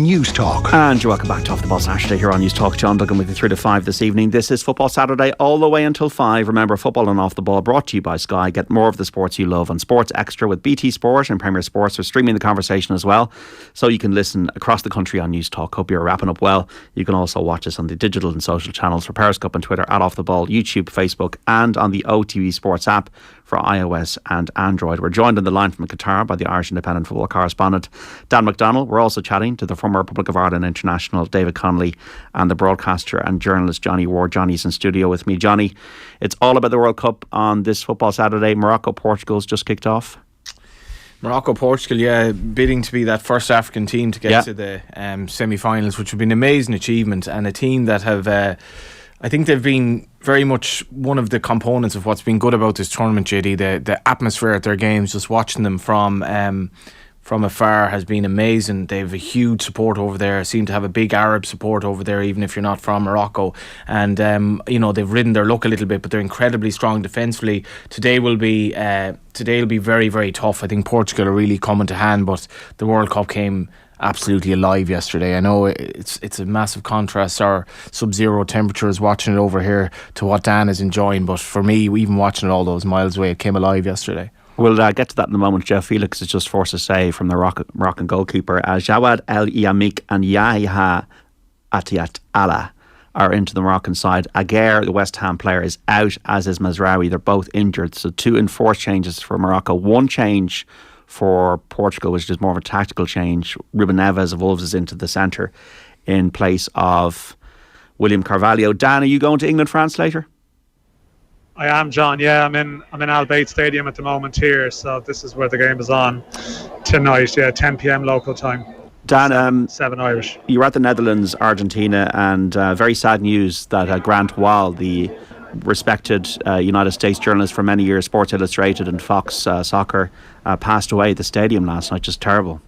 News Talk. And you're welcome back to Off the Ball Saturday here on News Talk. John Duggan with you 3 to 5 this evening. This is Football Saturday all the way until 5. Remember, Football and Off the Ball brought to you by Sky. Get more of the sports you love on Sports Extra with BT Sport and Premier Sports. We're streaming the conversation as well, so you can listen across the country on News Talk. Hope you're wrapping up well. You can also watch us on the digital and social channels for Periscope and Twitter at Off the Ball, YouTube, Facebook, and on the OTB Sports app for iOS and Android. We're joined on the line from Qatar by the Irish Independent Football correspondent Dan McDonnell. We're also chatting to the former Republic of Ireland international David Connolly and the broadcaster and journalist Johnny Ward. Johnny's in studio with me. Johnny, it's all about the World Cup on this Football Saturday. Morocco-Portugal's just kicked off. Morocco-Portugal, yeah, bidding to be that first African team to get to the semi-finals, which would be an amazing achievement, and a team that have... I think they've been very much one of the components of what's been good about this tournament, JD. The atmosphere at their games, just watching them from afar has been amazing. They have a huge support over there, seem to have a big Arab support over there, even if you're not from Morocco. And, they've ridden their luck a little bit, but they're incredibly strong defensively. Today will be very, very tough. I think Portugal are really coming to hand, but the World Cup came absolutely alive yesterday. I know it's a massive contrast, or sub-zero temperatures watching it over here to what Dan is enjoying, but for me, even watching it all those miles away, it came alive yesterday. We'll get to that in a moment. Jeff Felix is just forced to say from the Moroccan goalkeeper, Jawad El Yamik and Yahya Atiat Allah are into the Moroccan side. Aguerd, the West Ham player, is out, as is Mazraoui. They're both injured, so 2 enforced changes for Morocco. 1 change for Portugal, which is more of a tactical change. Ruben Neves of Wolves is into the centre in place of William Carvalho. Dan, are you going to England-France later? I am, John. Yeah, I'm in Al Bayt Stadium at the moment here, so this is where the game is on tonight. Yeah, 10 p.m. local time. Dan, 7 Irish. You were at the Netherlands, Argentina, and very sad news that Grant Wahl, the respected United States journalist for many years, Sports Illustrated and Fox Soccer, passed away at the stadium last night. Just terrible.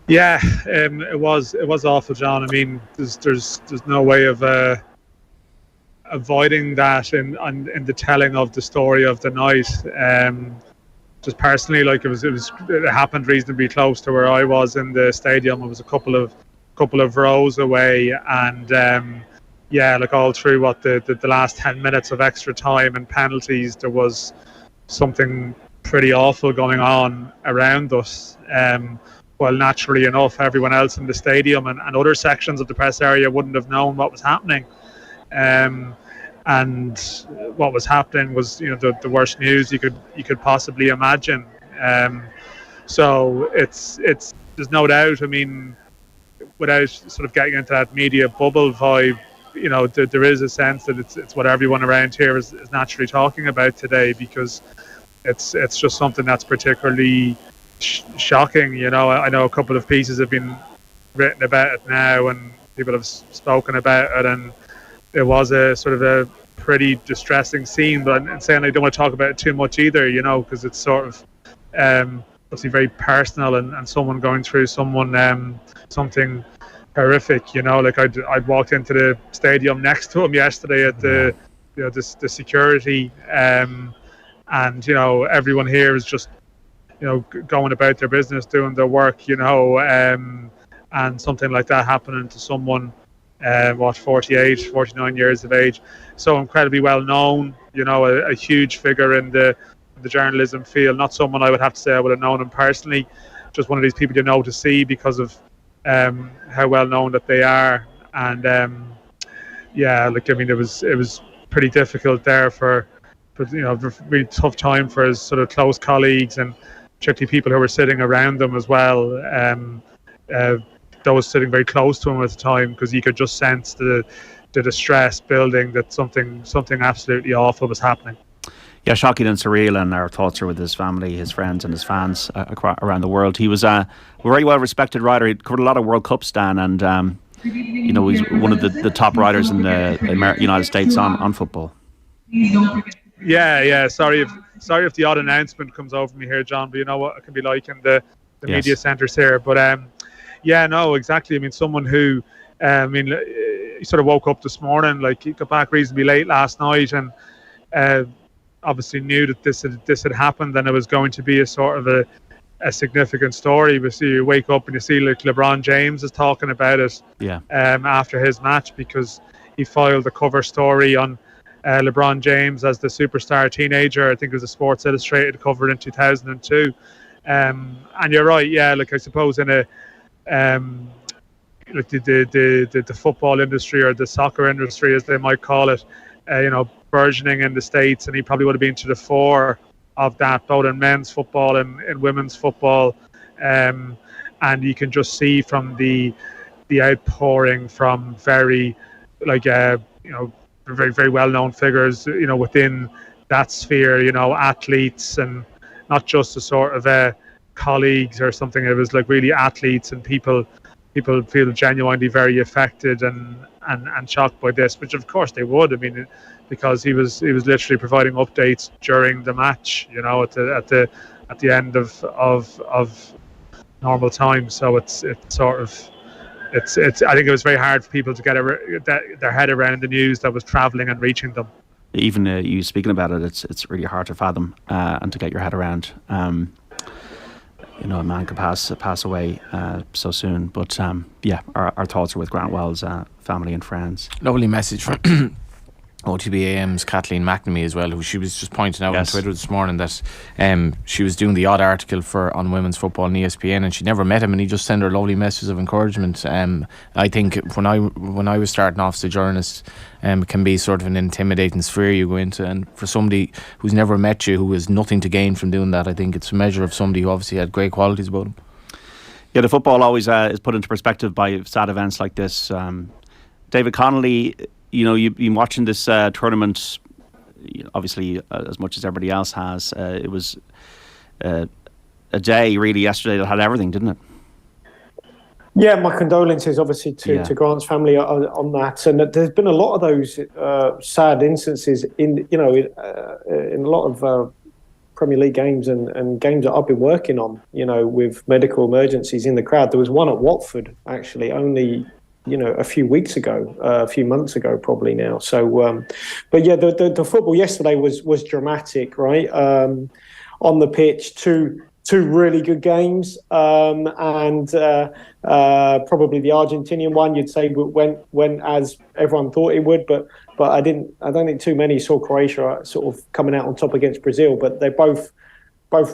Yeah, it was awful, John. I mean, there's no way of avoiding that in the telling of the story of the night. Just personally, like it happened reasonably close to where I was in the stadium. It was a couple of rows away, and like all through the last 10 minutes of extra time and penalties, there was something pretty awful going on around us. Well, naturally enough, everyone else in the stadium and other sections of the press area wouldn't have known what was happening. And what was happening was, the worst news you could possibly imagine. So it's there's no doubt. I mean, without sort of getting into that media bubble vibe, there is a sense that it's what everyone around here is naturally talking about today, because it's just something that's particularly shocking. I know a couple of pieces have been written about it now, and people have spoken about it, and it was a sort of a pretty distressing scene. But I'm saying I don't want to talk about it too much either, because it's sort of obviously very personal, and someone going through something horrific. Like I'd walked into the stadium next to him yesterday at the the security, and everyone here is just going about their business, doing their work, and something like that happening to someone 48, 49 years of age, so incredibly well known, a huge figure in the journalism field. Not someone I would have to say I would have known him personally, just one of these people to see because of how well known that they are. And it was pretty difficult there for really tough time for his sort of close colleagues, and particularly people who were sitting around them as well, those sitting very close to him at the time, because you could just sense the distress building, that something absolutely awful was happening. Yeah, shocking and surreal, and our thoughts are with his family, his friends and his fans around the world. He was a very well respected writer. He covered a lot of World Cups, Dan, and he's one of the top writers in the United States on football. Yeah. Sorry if the odd announcement comes over me here, John, but you know what it can be like in the media centres here. But exactly. I mean, someone who, he sort of woke up this morning, like he got back reasonably late last night, and obviously knew that this had happened, and it was going to be a sort of a significant story. But see, you wake up and you see like LeBron James is talking about it after his match, because he filed the cover story on LeBron James as the superstar teenager. I think it was a Sports Illustrated cover in 2002. And you're right, yeah. Like I suppose in a like the football industry, or the soccer industry as they might call it, burgeoning in the States, and he probably would have been to the fore of that, both in men's football and in women's football. And you can just see from the outpouring from very very, very well-known figures, within that sphere, athletes, and not just a sort of colleagues or something. It was like really athletes, and people feel genuinely very affected and shocked by this, which of course they would. I mean, because he was literally providing updates during the match, at the end of normal time. So it's sort of. I think it was very hard for people to get their head around the news that was travelling and reaching them. Even you speaking about it, it's really hard to fathom and to get your head around. A man could pass away so soon. But our thoughts are with Grant Well's family and friends. Lovely message from OTB AM's Kathleen McNamee as well, who she was just pointing out on Twitter this morning that she was doing the odd article on women's football on ESPN, and she never met him, and he just sent her lovely messages of encouragement. I think when I was starting off as a journalist, it can be sort of an intimidating sphere you go into, and for somebody who's never met you, who has nothing to gain from doing that, I think it's a measure of somebody who obviously had great qualities about him. Yeah, the football always is put into perspective by sad events like this. David Connolly, you've been watching this tournament, obviously, as much as everybody else has. It was a day, really, yesterday that had everything, didn't it? Yeah, my condolences, obviously, to Grant's family on that. And there's been a lot of those sad instances in a lot of Premier League games and games that I've been working on, with medical emergencies in the crowd. There was one at Watford, actually, only a few weeks ago, a few months ago, probably now. So, but yeah, the football yesterday was dramatic, right? On the pitch, two really good games, and probably the Argentinian one, you'd say, went as everyone thought it would, but I don't think too many saw Croatia sort of coming out on top against Brazil. But they're both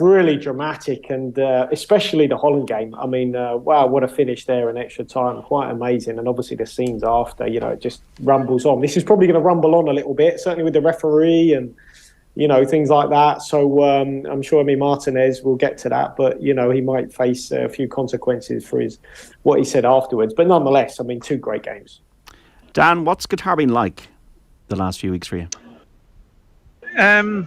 really dramatic, and especially the Holland game. I mean, wow, what a finish there in extra time. Quite amazing. And obviously the scenes after, it just rumbles on. This is probably going to rumble on a little bit, certainly with the referee and, things like that. So I'm sure Martinez will get to that, but, he might face a few consequences for what he said afterwards. But nonetheless, two great games. Dan, what's Qatar been like the last few weeks for you? There's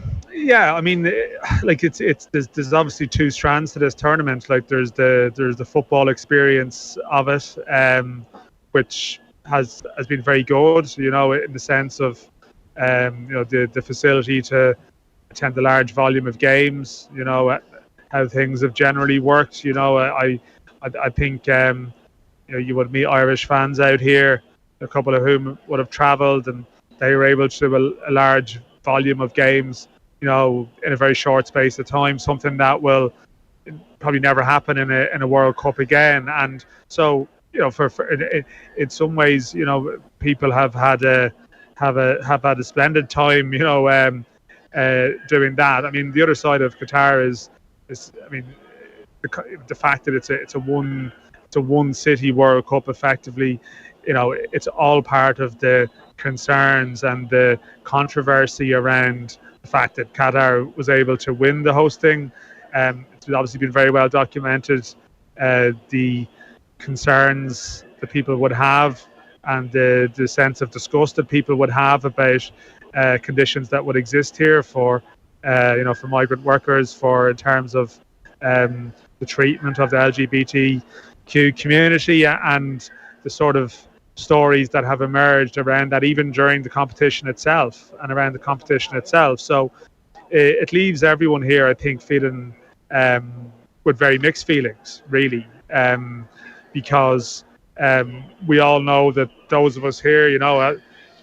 obviously two strands to this tournament. Like there's the football experience of it, which has been very good, in the sense of the facility to attend a large volume of games, how things have generally worked. I think you would meet Irish fans out here, a couple of whom would have travelled, and they were able to do a large volume of games, in a very short space of time, something that will probably never happen in a World Cup again. And so, in some ways, people have had a splendid time, doing that. The other side of Qatar is the fact that it's a one city World Cup effectively. It's all part of the concerns and the controversy around the fact that Qatar was able to win the hosting. It's obviously been very well documented, the concerns that people would have and the sense of disgust that people would have about conditions that would exist here for migrant workers, in terms of the treatment of the LGBTQ community, and the sort of stories that have emerged around that, even during the competition itself and around the competition itself. So it leaves everyone here, I think, feeling with very mixed feelings, really, because we all know that those of us here,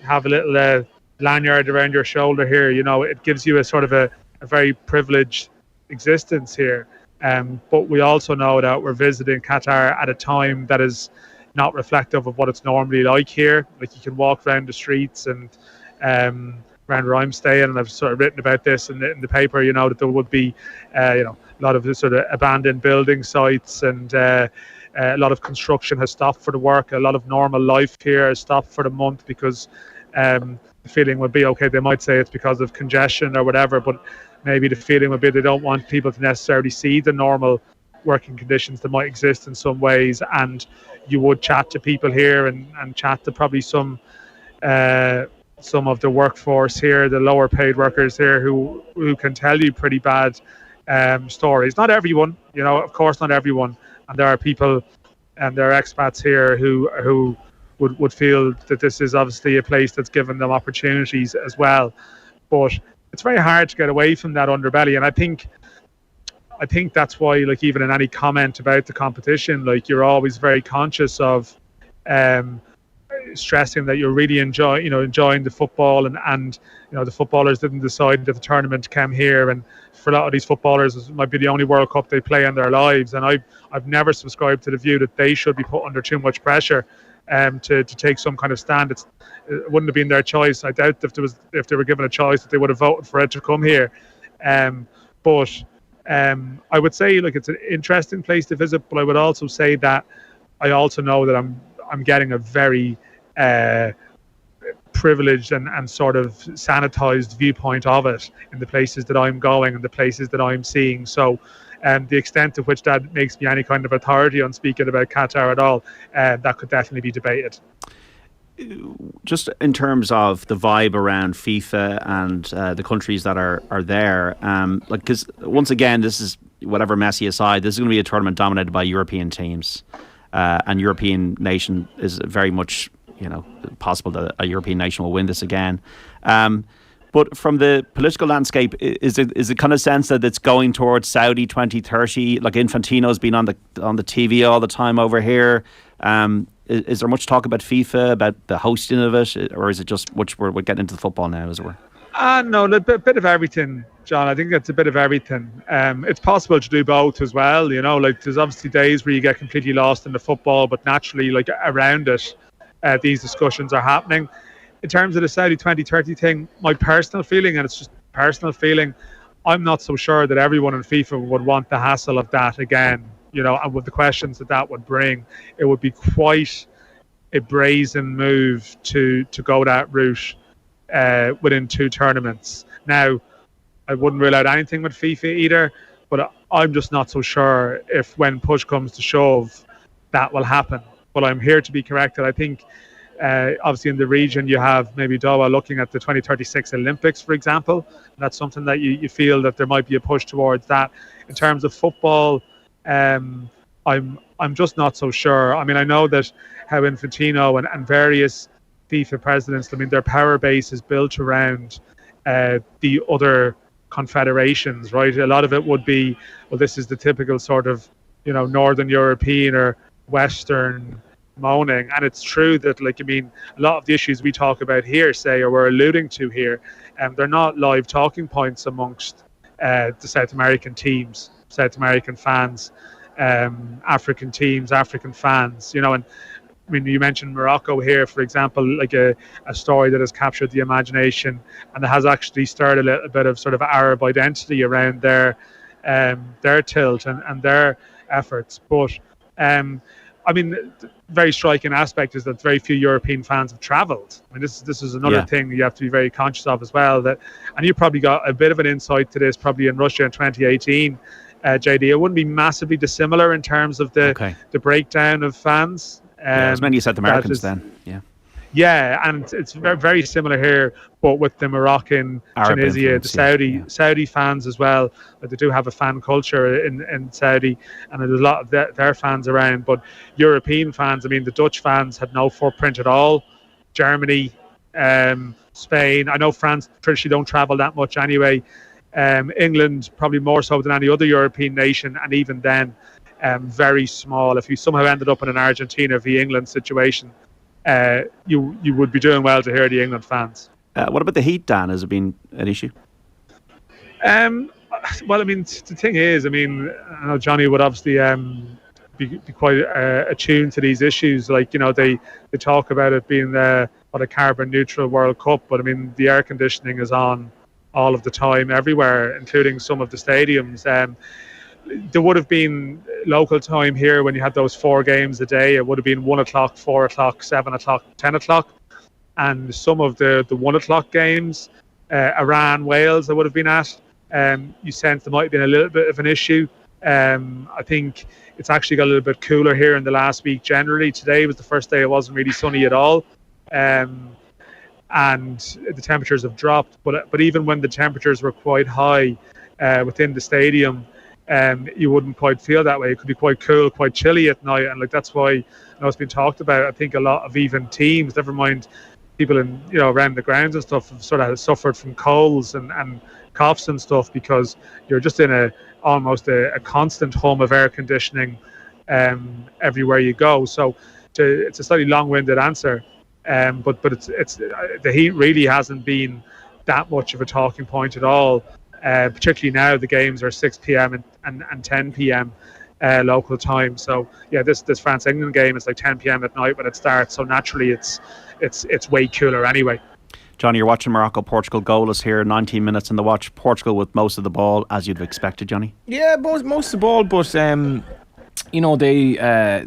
have a little lanyard around your shoulder here. It gives you a sort of a very privileged existence here. But we also know that we're visiting Qatar at a time that is not reflective of what it's normally like here. Like, you can walk around the streets and around where I'm staying, and I've sort of written about this in the paper, that there would be, a lot of sort of abandoned building sites, and a lot of construction has stopped for the work. A lot of normal life here has stopped for the month because the feeling would be, okay, they might say it's because of congestion or whatever, but maybe the feeling would be they don't want people to necessarily see the normal working conditions that might exist in some ways. And you would chat to people here and chat to probably some of the workforce here, the lower paid workers here, who can tell you pretty bad stories. Not everyone, of course, not everyone. And there are people and there are expats here who would feel that this is obviously a place that's given them opportunities as well. But it's very hard to get away from that underbelly. And I think that's why, like, even in any comment about the competition, like, you're always very conscious of stressing that you're really enjoying the football, and the footballers didn't decide that the tournament came here, and for a lot of these footballers it might be the only World Cup they play in their lives. And I've never subscribed to the view that they should be put under too much pressure to take some kind of stand. It wouldn't have been their choice. I doubt if they were given a choice that they would have voted for it to come here. But I would say, like, it's an interesting place to visit, but I would also say that I also know that I'm getting a very privileged and sort of sanitized viewpoint of it in the places that I'm going and the places that I'm seeing. So the extent to which that makes me any kind of authority on speaking about Qatar at all, that could definitely be debated. Just in terms of the vibe around FIFA and the countries that are there, because once again, this is, whatever Messi aside, this is going to be a tournament dominated by European teams, and European nation is very much, possible that a European nation will win this again. But from the political landscape, is it kind of sense that it's going towards Saudi 2030? Like, Infantino's been on the TV all the time over here. Is there much talk about FIFA, about the hosting of it, or is it just much we're getting into the football now, as it were? No, a bit of everything, John. I think it's a bit of everything. It's possible to do both as well. Like, there's obviously days where you get completely lost in the football, but naturally, like, around it, these discussions are happening. In terms of the Saudi 2030 thing, my personal feeling, and it's just personal feeling, I'm not so sure that everyone in FIFA would want the hassle of that again. And with the questions that would bring, it would be quite a brazen move to go that route within two tournaments. Now, I wouldn't rule out anything with FIFA either, but I'm just not so sure if, when push comes to shove, that will happen. But I'm here to be corrected. I think obviously in the region you have maybe Doha looking at the 2036 Olympics, for example. And that's something that you feel that there might be a push towards that. In terms of football, I'm just not so sure. I mean, I know that how Infantino and various FIFA presidents, their power base is built around the other confederations, right? A lot of it would be, well, this is the typical sort of, Northern European or Western moaning. And it's true that, a lot of the issues we talk about here, or we're alluding to here, they're not live talking points amongst the South American teams, South American fans, African teams, African fans, and you mentioned Morocco here, for example, like a story that has captured the imagination and that has actually stirred a little bit of sort of Arab identity around their tilt and their efforts. But very striking aspect is that very few European fans have travelled. This is another thing you have to be very conscious of as well. And you probably got a bit of an insight to this probably in Russia in 2018. JD, it wouldn't be massively dissimilar in terms of the breakdown of fans. As many South Americans then, Yeah, and it's very, very similar here, but with the Moroccan, Arab Tunisia, influence, the Saudi fans as well. They do have a fan culture in Saudi, and there's a lot of their fans around. But European fans, the Dutch fans had no footprint at all. Germany, Spain. I know France traditionally don't travel that much anyway. England probably more so than any other European nation, and even then, very small. If you somehow ended up in an Argentina v England situation, you would be doing well to hear the England fans. What about the heat, Dan? Has it been an issue? Well, I mean, the thing is, I mean, I know Johnny would obviously be quite attuned to these issues. Like, they talk about it being a carbon neutral World Cup, but I mean, the air conditioning is on all of the time, everywhere, including some of the stadiums. There would have been local time here when you had those 4 games a day. It would have been 1 o'clock, 4 o'clock, 7 o'clock, 10 o'clock. And some of the 1 o'clock games, Iran, Wales, I would have been at. You sense there might have been a little bit of an issue. I think it's actually got a little bit cooler here in the last week generally. Today was the first day it wasn't really sunny at all. And the temperatures have dropped. But even when the temperatures were quite high within the stadium, you wouldn't quite feel that way. It could be quite cool, quite chilly at night, and like that's why, I know it's been talked about. I think a lot of even teams, never mind people in around the grounds and stuff, have sort of suffered from colds and coughs and stuff, because you're just in almost a constant hum of air conditioning everywhere you go. So it's a slightly long-winded answer, but it's the heat really hasn't been that much of a talking point at all. Particularly now the games are 6 p.m. and 10 p.m. Local time. So yeah, this France England game is like 10 p.m. at night when it starts. So naturally, it's way cooler anyway. Johnny, you're watching Morocco. Portugal goalless here. 19 minutes in the watch. Portugal with most of the ball, as you'd have expected, Johnny. Yeah, most of the ball, but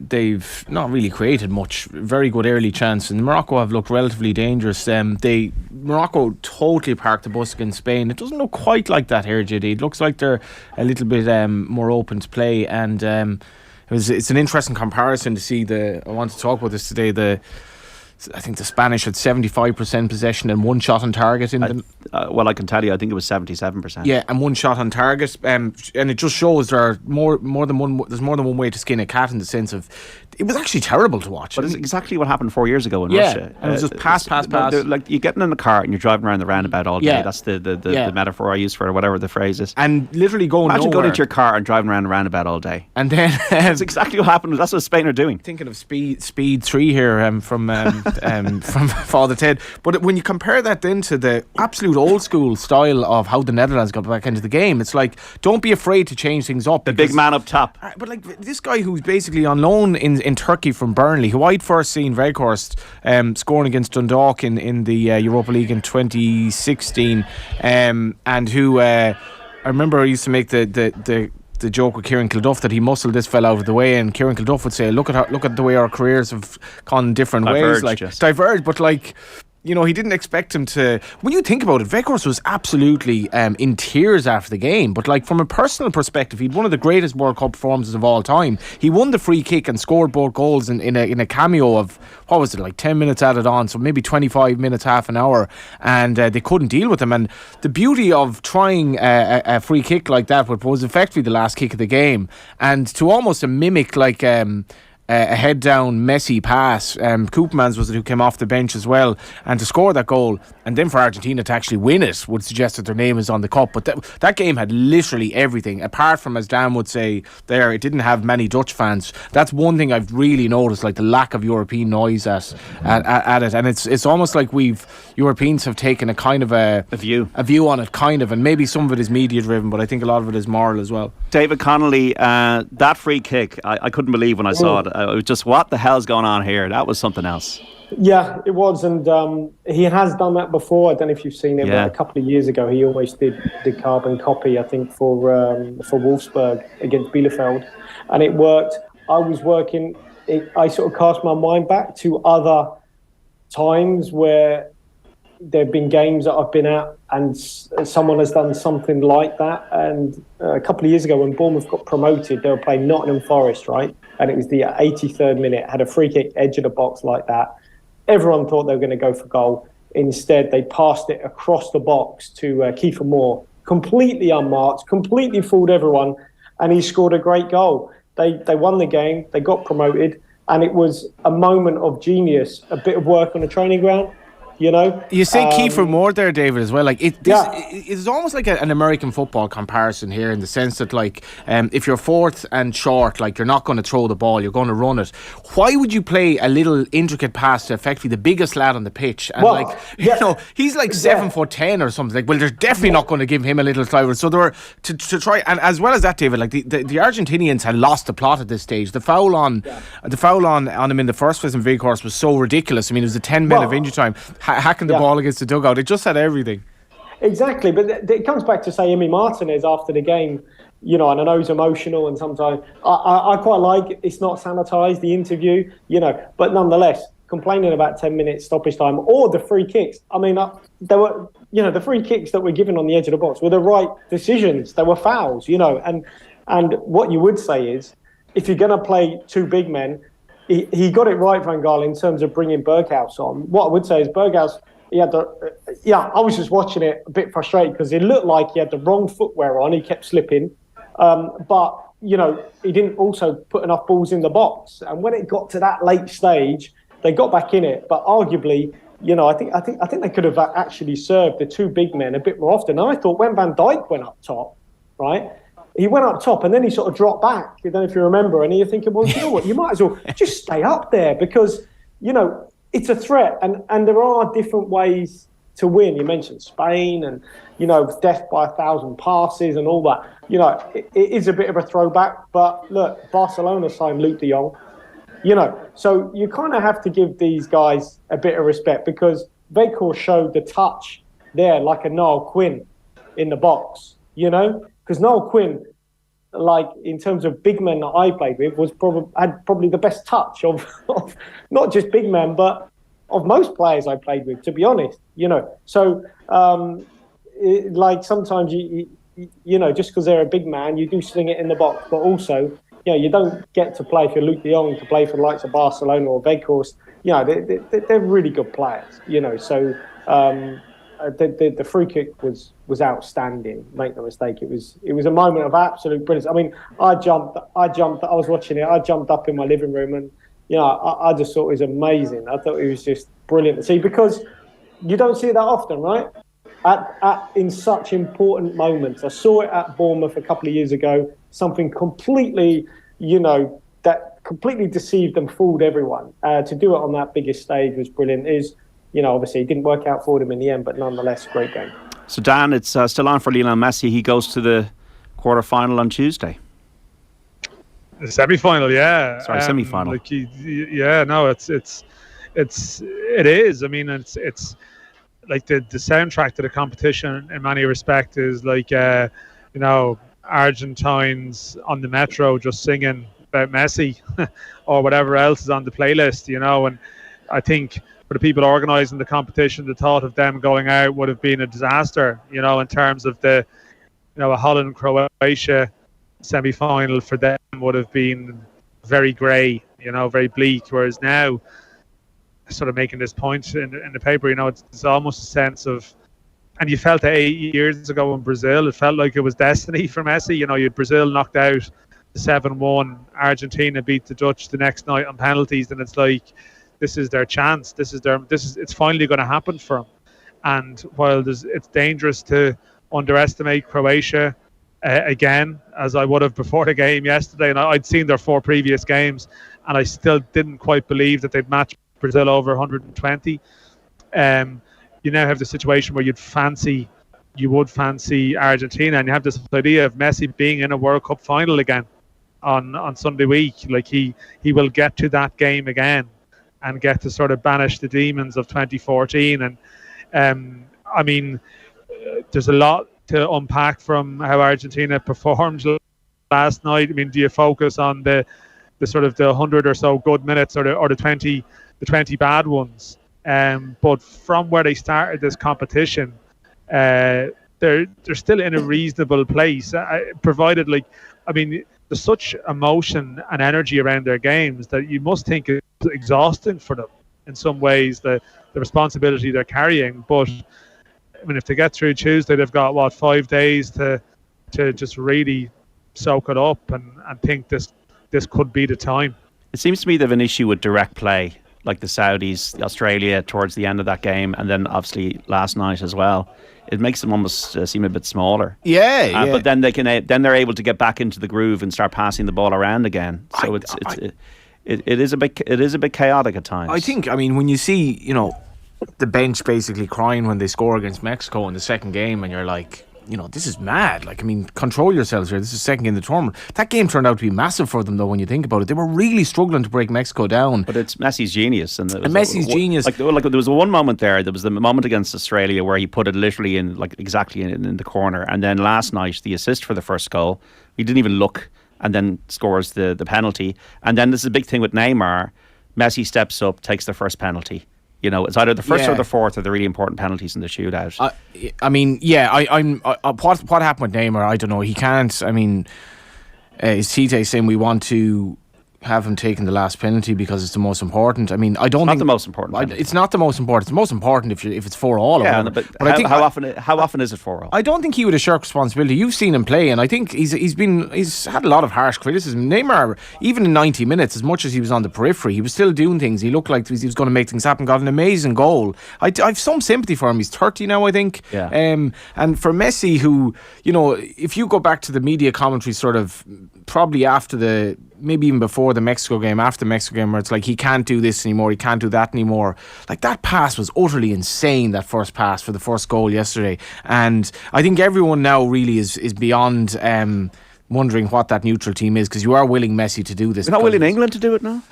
they've not really created much. Very good early chance, and Morocco have looked relatively dangerous. Morocco totally parked the bus against Spain. It doesn't look quite like that here, JD. It looks like they're a little bit more open to play, and it's an interesting comparison to see. I want to talk about this today. I think the Spanish had 75% possession and 1 shot on target. Well, I can tell you, I think it was 77%. Yeah, and 1 shot on target. And it just shows there are more than one. There's more than one way to skin a cat, in the sense of it was actually terrible to watch. But it's exactly what happened 4 years ago in Russia. And it was just pass. Like you're getting in the car and you're driving around the roundabout all day. Yeah. That's the metaphor I use for it, or whatever the phrase is. And literally going Imagine nowhere. going into your car and driving around the roundabout all day. And then that's exactly what happened. That's what Spain are doing. Thinking of Speed 3 here from Father Ted. But when you compare that then to the absolute old school style of how the Netherlands got back into the game, it's like, don't be afraid to change things up. The big man up top. But like this guy who's basically on loan in Turkey from Burnley, who I'd first seen Weghorst scoring against Dundalk in the Europa League in 2016, and who I remember I used to make the joke with Kieran Kilduff that he muscled this fella out of the way, and Kieran Kilduff would say, look at the way our careers have gone different ways, like diverged, but like, he didn't expect him to. When you think about it, Weghorst was absolutely in tears after the game. But like, from a personal perspective, he'd one of the greatest World Cup performances of all time. He won the free kick and scored both goals in a cameo of, what was it, like 10 minutes added on, so maybe 25 minutes, half an hour, and they couldn't deal with him. And the beauty of trying a free kick like that, which was effectively the last kick of the game, and to almost mimic like a head down Messi pass. Koopmans was it who came off the bench as well, and to score that goal, and then for Argentina to actually win it would suggest that their name is on the cup. But that game had literally everything, apart from, as Dan would say there, it didn't have many Dutch fans. That's one thing I've really noticed, like the lack of European noise at it, and it's almost like Europeans have taken a kind of a view on it, kind of, and maybe some of it is media driven, but I think a lot of it is moral as well. David Connolly, that free kick, I couldn't believe when I saw it. It was just, what the hell's going on here? That was something else. Yeah, it was, and he has done that before. I don't know if you've seen him, but a couple of years ago he almost did carbon copy, I think, for Wolfsburg against Bielefeld, and it worked. I was working. I sort of cast my mind back to other times where there have been games that I've been at and someone has done something like that. And a couple of years ago when Bournemouth got promoted, they were playing Nottingham Forest, right? And it was the 83rd minute, had a free kick edge of the box like that. Everyone thought they were going to go for goal. Instead, they passed it across the box to Kiefer Moore, completely unmarked, completely fooled everyone, and he scored a great goal. They won the game, they got promoted, and it was a moment of genius, a bit of work on the training ground. You say Kiefer Moore there, David, as well. Like it's almost like an American football comparison here, in the sense that, like, if you're fourth and short, like, you're not going to throw the ball, you're going to run it. Why would you play a little intricate pass to effectively the biggest lad on the pitch? And he's like 7'10" or something. Like, well, they're definitely not going to give him a little sliver. So they were to try, and as well as that, David, like the Argentinians had lost the plot at this stage. The foul on him in the first place in Veghorst was so ridiculous. I mean, it was a 10-minute of injury time. Hacking the ball against the dugout. It just had everything. Exactly, but it comes back to, say, Emi Martinez after the game, and I know he's emotional, and sometimes I quite like it's not sanitised, the interview, but nonetheless, complaining about 10 minutes stoppage time or the free kicks. I mean, there were, the free kicks that were given on the edge of the box were the right decisions. There were fouls, and what you would say is, if you're going to play two big men, he got it right, Van Gaal, in terms of bringing Berghuis on. What I would say is Berghuis, I was just watching it a bit frustrated because it looked like he had the wrong footwear on. He kept slipping. But, he didn't also put enough balls in the box. And when it got to that late stage, they got back in it. But arguably, I think they could have actually served the two big men a bit more often. And I thought when Van Dijk went up top, right, he went up top and then he sort of dropped back. I don't know if you remember. And you're thinking, well, you know what? You might as well just stay up there because, it's a threat. And there are different ways to win. You mentioned Spain and, death by 1,000 passes and all that. It is a bit of a throwback. But look, Barcelona signed Luke de Jong. So you kind of have to give these guys a bit of respect because Weghorst showed the touch there like a Niall Quinn in the box, because Niall Quinn, like in terms of big men that I played with, had probably the best touch of not just big men, but of most players I played with, to be honest, So like sometimes you just because they're a big man, you do sling it in the box, but also, you don't get to play for Luke de Jong to play for the likes of Barcelona or Weghorst. They're really good players, So the free kick was outstanding. Make no mistake, it was a moment of absolute brilliance. I mean, I jumped. I was watching it. I jumped up in my living room, and I just thought it was amazing. I thought it was just brilliant to see because you don't see it that often, right? In such important moments. I saw it at Bournemouth a couple of years ago. Something completely, that completely deceived and fooled everyone. To do it on that biggest stage was brilliant. Obviously it didn't work out for them in the end, but nonetheless, great game. So Dan, it's still on for Lionel Messi. He goes to the quarter-final on Tuesday. The semi-final, yeah. Sorry, semi-final. It is. I mean, it's like the soundtrack to the competition in many respects is like, Argentines on the metro just singing about Messi or whatever else is on the playlist, and I think for the people organising the competition, the thought of them going out would have been a disaster, in terms of the, a Holland-Croatia semi-final for them would have been very grey, very bleak, whereas now, sort of making this point in the paper, it's almost a sense of, and you felt that 8 years ago in Brazil, it felt like it was destiny for Messi. You had Brazil knocked out 7-1, Argentina beat the Dutch the next night on penalties, and it's like, this is their chance. It's finally going to happen for them. And while it's dangerous to underestimate Croatia again, as I would have before the game yesterday, and I'd seen their 4 previous games, and I still didn't quite believe that they'd match Brazil over 120. You now have the situation where you would fancy Argentina, and you have this idea of Messi being in a World Cup final again on Sunday week. Like he will get to that game again and get to sort of banish the demons of 2014. And I mean, there's a lot to unpack from how Argentina performed last night. I mean, do you focus on the sort of the 100 or so good minutes or the 20 bad ones? But from where they started this competition, they're still in a reasonable place. Provided, there's such emotion and energy around their games that you must think it's exhausting for them in some ways, the responsibility they're carrying. But I mean, if they get through Tuesday, they've got 5 days to just really soak it up and think this could be the time. It seems to me they have an issue with direct play. like the Saudis, Australia towards the end of that game, and then obviously last night as well, it makes them almost seem a bit smaller. Yeah. But then they're able to get back into the groove and start passing the ball around again. So it is a bit chaotic at times. I think, when you see, the bench basically crying when they score against Mexico in the second game, and you're like, this is mad. Control yourselves here. This is second in the tournament. That game turned out to be massive for them, though, when you think about it. They were really struggling to break Mexico down. But it's Messi's genius. And Messi's genius. There was one moment there. There was the moment against Australia where he put it literally in, exactly in the corner. And then last night, the assist for the first goal, he didn't even look, and then scores the penalty. And then this is a big thing with Neymar. Messi steps up, takes the first penalty. It's either the first or the fourth are the really important penalties in the shootout. What happened with Neymar? I don't know. He can't. Is Tite saying we want to have him taking the last penalty because it's the most important? I don't think the most important. It's not the most important. It's the most important if it's 4-4. Yeah, but I think how often is it 4-4? I don't think he would have shirked responsibility. You've seen him play, and I think he's had a lot of harsh criticism. Neymar, even in 90 minutes, as much as he was on the periphery, he was still doing things. He looked like he was going to make things happen. Got an amazing goal. I've some sympathy for him. He's 30 now, I think. Yeah. And for Messi, who, if you go back to the media commentary, sort of probably after maybe even before the Mexico game, after the Mexico game, where it's like he can't do this anymore, he can't do that anymore. That pass was utterly insane, that first pass for the first goal yesterday. And I think everyone now really is beyond wondering what that neutral team is, because you are willing Messi to do this. You're not willing England to do it now?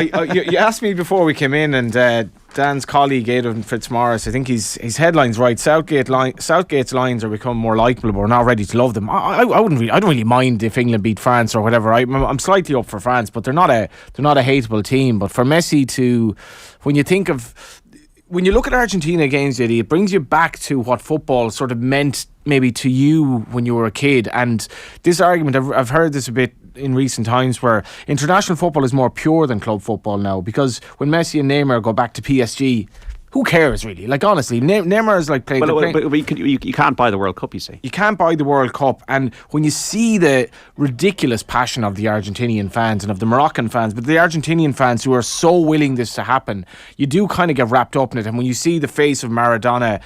You asked me before we came in, and Dan's colleague Aidan Fitzmaurice, I think his headline's right. Southgate's lines are becoming more likeable, but we're not ready to love them. I don't really mind if England beat France or whatever. I'm slightly up for France, but they're not a hateable team. But for Messi to, when you look at Argentina games, JD, it brings you back to what football sort of meant maybe to you when you were a kid. And this argument, I've heard this a bit in recent times, where international football is more pure than club football now, because when Messi and Neymar go back to PSG, who cares really? Honestly, Neymar is playing. But you can't buy the World Cup, you see. You can't buy the World Cup, and when you see the ridiculous passion of the Argentinian fans and of the Moroccan fans, but the Argentinian fans who are so willing this to happen, you do kind of get wrapped up in it. And when you see the face of Maradona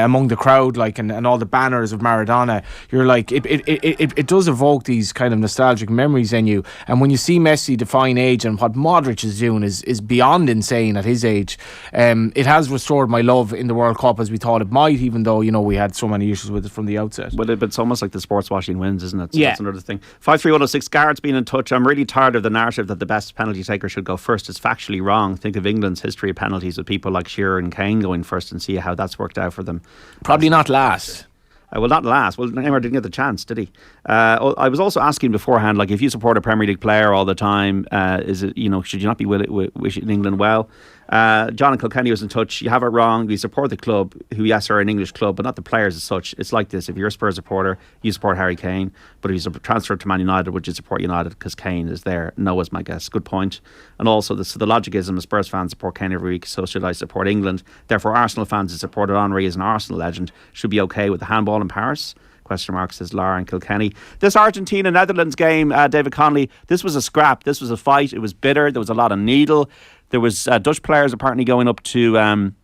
among the crowd, and all the banners of Maradona, you're like, it does evoke these kind of nostalgic memories in you. And when you see Messi define age, and what Modric is doing is beyond insane at his age, it has restored my love in the World Cup as we thought it might, even though we had so many issues with it from the outset. But it's almost like the sports washing wins, isn't it? So yeah, that's another thing. 53106, Garrett's been in touch. I'm really tired of the narrative that the best penalty taker should go first. It's factually wrong. Think of England's history of penalties with people like Shearer and Kane going first, and see how that's worked out for them. Probably not last. Well, not last. Well, Neymar didn't get the chance, did he? I was also asking beforehand, if you support a Premier League player all the time, is it, should you not be wishing England well? John and Kilkenny was in touch. You have it wrong. We support the club, who yes are an English club, but not the players as such. It's like this: if you're a Spurs supporter, you support Harry Kane, but if he's transferred to Man United, would you support United because Kane is there? No, is my guess. Good point. And also, the logic is, I'm a Spurs fan, support Kane every week, so should I support England? Therefore, Arsenal fans who supported Henry as an Arsenal legend should be okay with the handball in Paris? Question mark, says Lara and Kilkenny. This Argentina-Netherlands game, David Connolly, this was a scrap. This was a fight. It was bitter. There was a lot of needle. There was Dutch players apparently going up to kind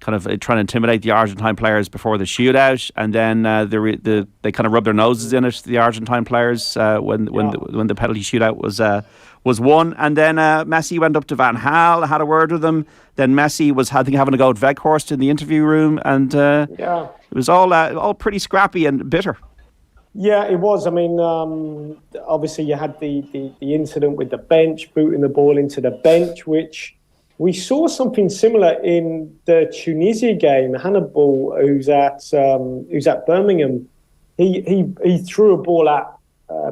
of trying to intimidate the Argentine players before the shootout, and then they kind of rubbed their noses in it, the Argentine players, when the penalty shootout was won. And then Messi went up to Van Gaal, had a word with him. Then Messi was having a go at Weghorst in the interview room, and it was all pretty scrappy and bitter. Yeah, it was. Obviously you had the incident with the bench, booting the ball into the bench, which we saw something similar in the Tunisia game. Hannibal, who's at Birmingham, he threw a ball at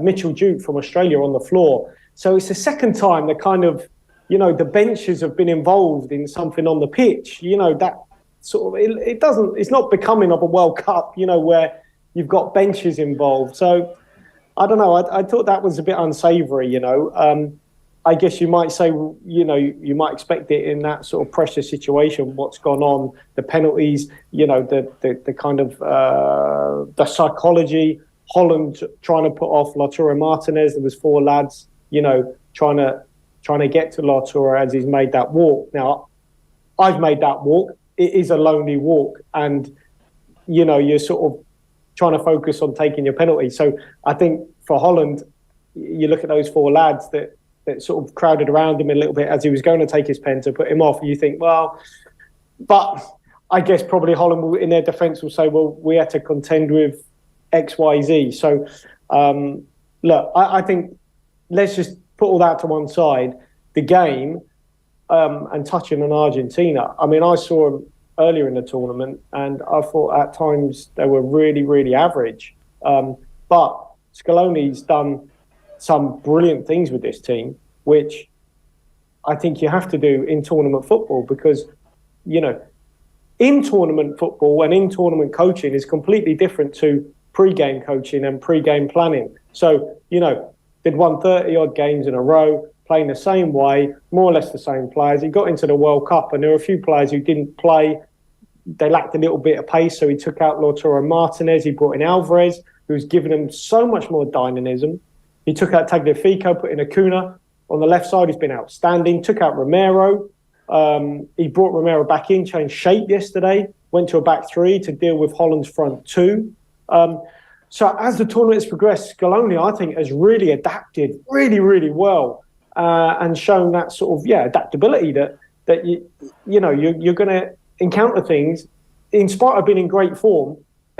Mitchell Duke from Australia on the floor. So it's the second time that kind of, the benches have been involved in something on the pitch. That sort of, it's not becoming of a World Cup, where you've got benches involved. So I don't know. I thought that was a bit unsavoury, I guess you might say, you might expect it in that sort of pressure situation, what's gone on, the penalties, the kind of the psychology. Holland trying to put off Lautaro Martinez. There was four lads, trying to trying to get to La Tour as he's made that walk. Now, I've made that walk. It is a lonely walk, and you're sort of trying to focus on taking your penalty. So I think for Holland, you look at those 4 lads that sort of crowded around him a little bit as he was going to take his pen to put him off. And you think, well, but I guess probably Holland will, in their defence, will say, well, we had to contend with X, Y, Z. So look, I think let's just put all that to one side. The game, and touching on Argentina, I mean, I saw them earlier in the tournament, and I thought at times they were really, really average. But Scaloni's done some brilliant things with this team, which I think you have to do in tournament football, because, in tournament football and in tournament coaching is completely different to pre-game coaching and pre-game planning. So, they'd won 30-odd games in a row, playing the same way, more or less the same players. He got into the World Cup, and there were a few players who didn't play. They lacked a little bit of pace, so he took out Lautaro Martinez. He brought in Alvarez, who's given them so much more dynamism. He took out Tagliafico, put in Acuna. On the left side, he's been outstanding. Took out Romero. He brought Romero back in, changed shape yesterday, went to a back 3 to deal with Holland's front 2. So as the tournament has progressed, Scaloni, I think, has really adapted really, really well, and shown that sort of adaptability that you're going to encounter things in spite of being in great form,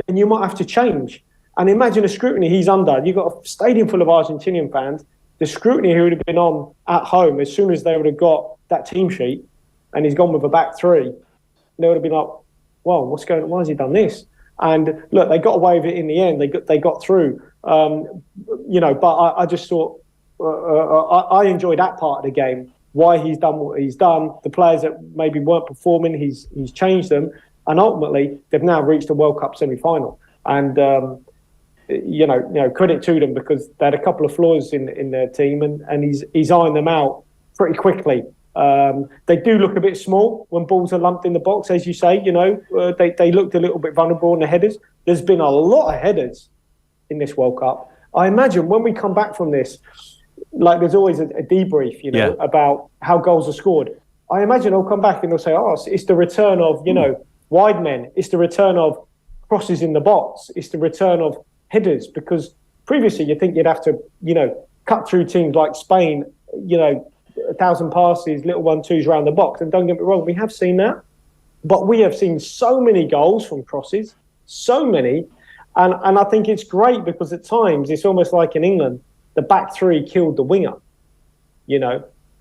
and you might have to change. And imagine the scrutiny he's under. You've got a stadium full of Argentinian fans. The scrutiny he would have been on at home as soon as they would have got that team sheet, and he's gone with a back 3. They would have been like, "Whoa, what's going on? Why has he done this?" And look, they got away with it in the end. They got through. But I just thought I enjoyed that part of the game. Why he's done what he's done. The players that maybe weren't performing, he's changed them, and ultimately they've now reached the World Cup semi-final. And credit to them, because they had a couple of flaws in their team, and he's ironed them out pretty quickly. They do look a bit small when balls are lumped in the box, as you say. They looked a little bit vulnerable on the headers. There's been a lot of headers in this World Cup. I imagine when we come back from this, like there's always a debrief, about how goals are scored. I imagine they'll come back and they'll say, "Oh, it's the return of wide men. It's the return of crosses in the box. It's the return of headers." Because previously, you think you'd have to, cut through teams like Spain, 1,000 passes, little 1-2s around the box. And don't get me wrong, we have seen that. But we have seen so many goals from crosses, so many. And I think it's great, because at times it's almost like in England, the back 3 killed the winger.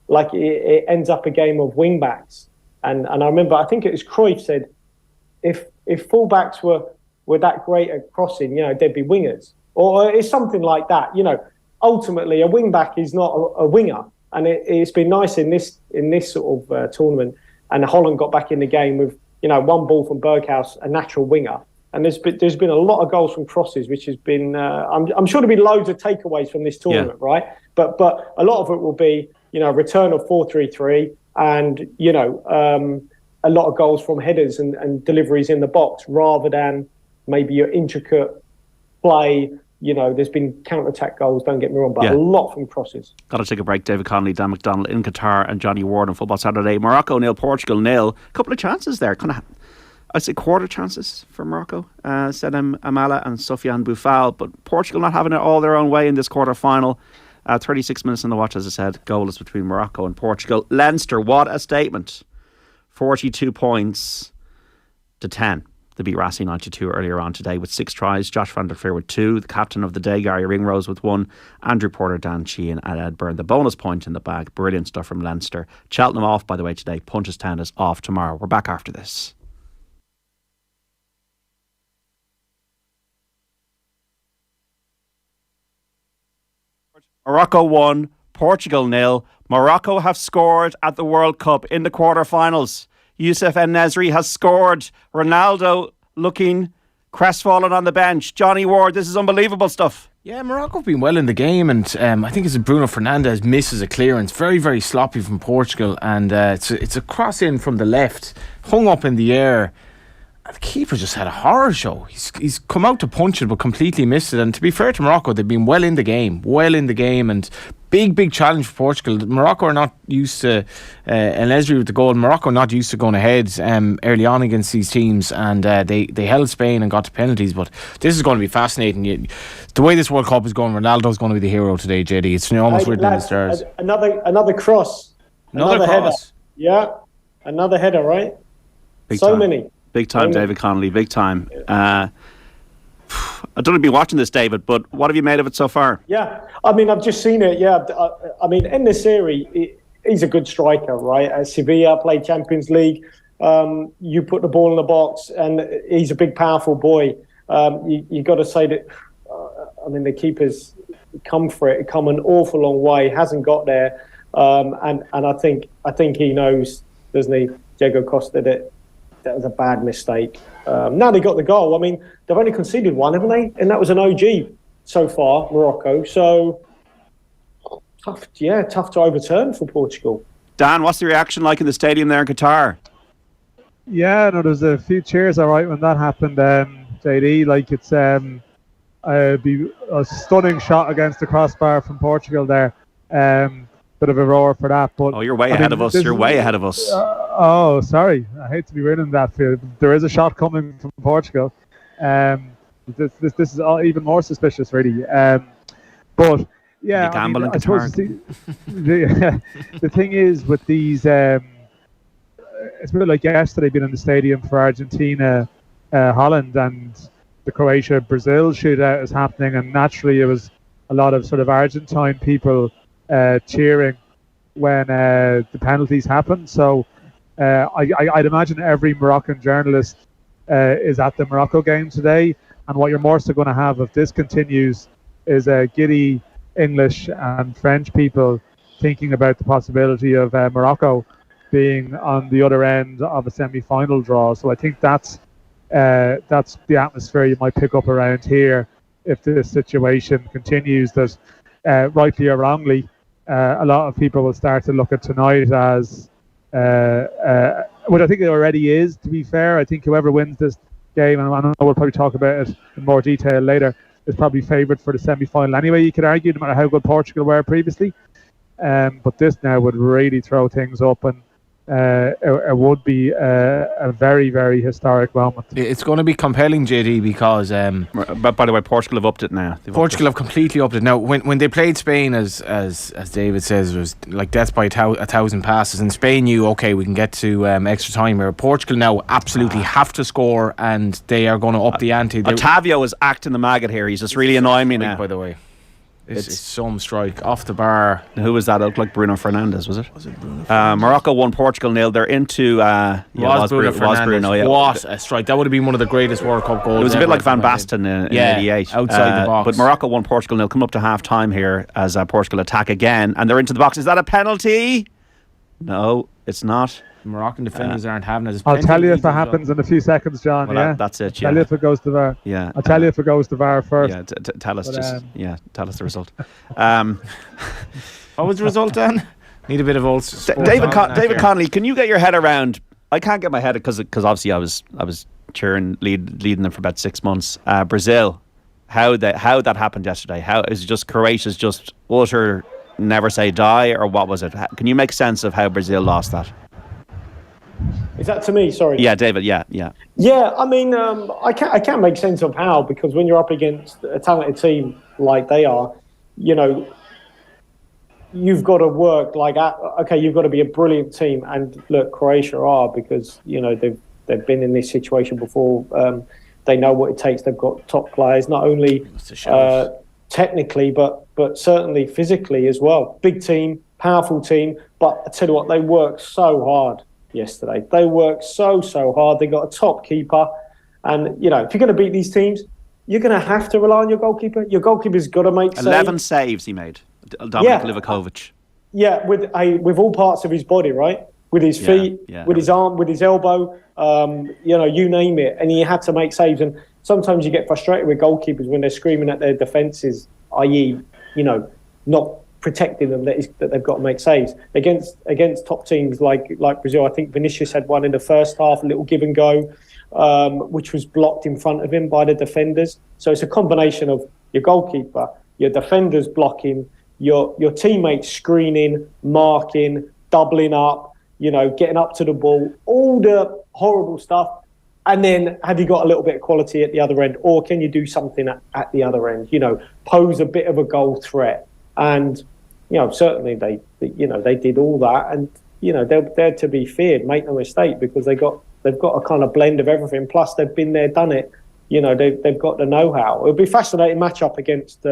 Like it ends up a game of wing backs. And I remember, I think it was Cruyff said, if fullbacks were that great at crossing, they'd be wingers. Or it's something like that. Ultimately, a wing back is not a winger. And it's been nice in this sort of tournament. And Holland got back in the game with, one ball from Berghuis, a natural winger. And there's been a lot of goals from crosses, which has been, I'm sure there'll be loads of takeaways from this tournament, right? But a lot of it will be, return of 4-3-3 and, a lot of goals from headers and deliveries in the box, rather than maybe your intricate play. There's been counter-attack goals, don't get me wrong, but a lot from crosses. Got to take a break. David Connolly, Dan McDonnell in Qatar, and Johnny Ward on Football Saturday. Morocco 0, Portugal 0. A couple of chances there. Kind of, I'd say quarter chances for Morocco. Sedem Amala and Sofiane Boufal. But Portugal not having it all their own way in this quarter final. 36 minutes on the watch, as I said. Goalless between Morocco and Portugal. Leinster, what a statement. 42 points to 10. They beat Racing 92 earlier on today with 6 tries. Josh van der Veer with 2. The captain of the day, Gary Ringrose, with 1. Andrew Porter, Dan Sheehan and Ed Byrne. The bonus point in the bag. Brilliant stuff from Leinster. Cheltenham off, by the way, today. Punchestown is off tomorrow. We're back after this. Morocco 1, Portugal 0. Morocco have scored at the World Cup in the quarter-finals. Youssef En-Nesyri has scored. Ronaldo looking crestfallen on the bench. Johnny Ward, this is unbelievable stuff. Yeah, Morocco have been well in the game, and I think it's Bruno Fernandes misses a clearance. Very, very sloppy from Portugal, and it's a cross in from the left, hung up in the air. And the keeper just had a horror show. He's come out to punch it, but completely missed it. And to be fair to Morocco, they've been well in the game, and big challenge for Portugal. Morocco are not used to, and Leslie with the goal, Morocco are not used to going ahead early on against these teams, and they held Spain and got to penalties. But this is going to be fascinating. The way this World Cup is going, Ronaldo's going to be the hero today, JD. It's almost written in the stars. Another cross. Another cross. Header. Yeah, another header, right? Big so time. many. Big time, David Connolly. Big time. I don't know if you've been watching this, David, but what have you made of it so far? Yeah, I mean, I've just seen it. Yeah, I mean, in the series, he's a good striker, right? At Sevilla, played Champions League. You put the ball in the box, and he's a big, powerful boy. You got to say that. I mean, the keeper's come an awful long way. Hasn't got there, and I think he knows, doesn't he, Diego Costa, that was a bad mistake. Now they got the goal. I mean, they've only conceded one, haven't they? And that was an OG so far, Morocco. So tough to overturn for Portugal. Dan, what's the reaction like in the stadium there in Qatar? Yeah, no, there's a few cheers, all right, when that happened, JD. Like, it's be a stunning shot against the crossbar from Portugal there. Bit of a roar for that. But you're way ahead of us. You're way ahead of us. Sorry. I hate to be ruining that for you. There is a shot coming from Portugal. This is even more suspicious, really. But yeah, you gamble in Qatar. The thing is with these, it's a bit like yesterday being in the stadium for Argentina, Holland, and the Croatia-Brazil shootout is happening, and naturally it was a lot of sort of Argentine people cheering when the penalties happen. So I'd imagine every Moroccan journalist is at the Morocco game today, and what you're more so going to have if this continues is giddy English and French people thinking about the possibility of Morocco being on the other end of a semi-final draw. So I think that's the atmosphere you might pick up around here if this situation continues, that rightly or wrongly a lot of people will start to look at tonight as what I think it already is, to be fair. I think whoever wins this game, and I know we'll probably talk about it in more detail later, is probably favoured for the semi-final anyway, you could argue, no matter how good Portugal were previously. But this now would really throw things up, and it would be a very, very historic moment. It's going to be compelling, JD, because but by the way, Portugal have upped it now. Portugal have completely upped it now. When they played Spain, as David says, it was like death by a thousand passes, and Spain knew, okay, we can get to extra time. Where Portugal now absolutely have to score, and they are going to up the ante. Otavio is acting the maggot here. He's just really annoying me now. By the way, it's some strike off the bar. Who was that? It looked like Bruno Fernandes, was it? Was it Bruno? Morocco won, Portugal 0. They're into was Bruno, yeah. What a strike! That would have been one of the greatest World Cup goals. It was a bit like Van Basten in '88, outside the box. But Morocco won, Portugal 0. Come up to half time here as Portugal attack again, and they're into the box. Is that a penalty? No, it's not. Moroccan defenders aren't having it. I'll tell you if it happens in a few seconds, John. Well, that's it. Yeah. Tell you if it goes to VAR. Yeah. I'll tell you if it goes to VAR first. Yeah. Tell us tell us the result. What was the result, Dan? Need a bit of old. David Connolly, can you get your head around? I can't get my head because obviously I was cheering, leading them for about 6 months. Brazil, how that happened yesterday? How is it just Croatia's just utter never say die, or what was it? Can you make sense of how Brazil lost that? Is that to me? Sorry. Yeah, David. Yeah. Yeah, I mean, I can't make sense of how, because when you're up against a talented team like they are, you know, you've got to work like, okay, you've got to be a brilliant team, and look, Croatia are, because you know they've been in this situation before. They know what it takes. They've got top players, not only technically, but certainly physically as well. Big team, powerful team. But I tell you what, they worked so hard yesterday. They worked so hard. They got a top keeper, and you know, if you're going to beat these teams, you're going to have to rely on your goalkeeper. Your goalkeeper's got to make 11 saves he made. Dominic Livakovic. Yeah, with all parts of his body, right? With his feet, with his arm, with his elbow, you know, you name it. And he had to make saves. And sometimes you get frustrated with goalkeepers when they're screaming at their defences, i.e., you know, not protecting them, that they've got to make saves against top teams like Brazil. I think Vinicius had one in the first half, a little give and go, which was blocked in front of him by the defenders. So it's a combination of your goalkeeper, your defenders blocking, your teammates screening, marking, doubling up, getting up to the ball, all the horrible stuff. And then have you got a little bit of quality at the other end, or can you do something at the other end? Pose a bit of a goal threat. And certainly they did all that, and they're to be feared. Make no mistake, because they've got a kind of blend of everything. Plus they've been there, done it. They've got the know-how. It'll be a fascinating matchup against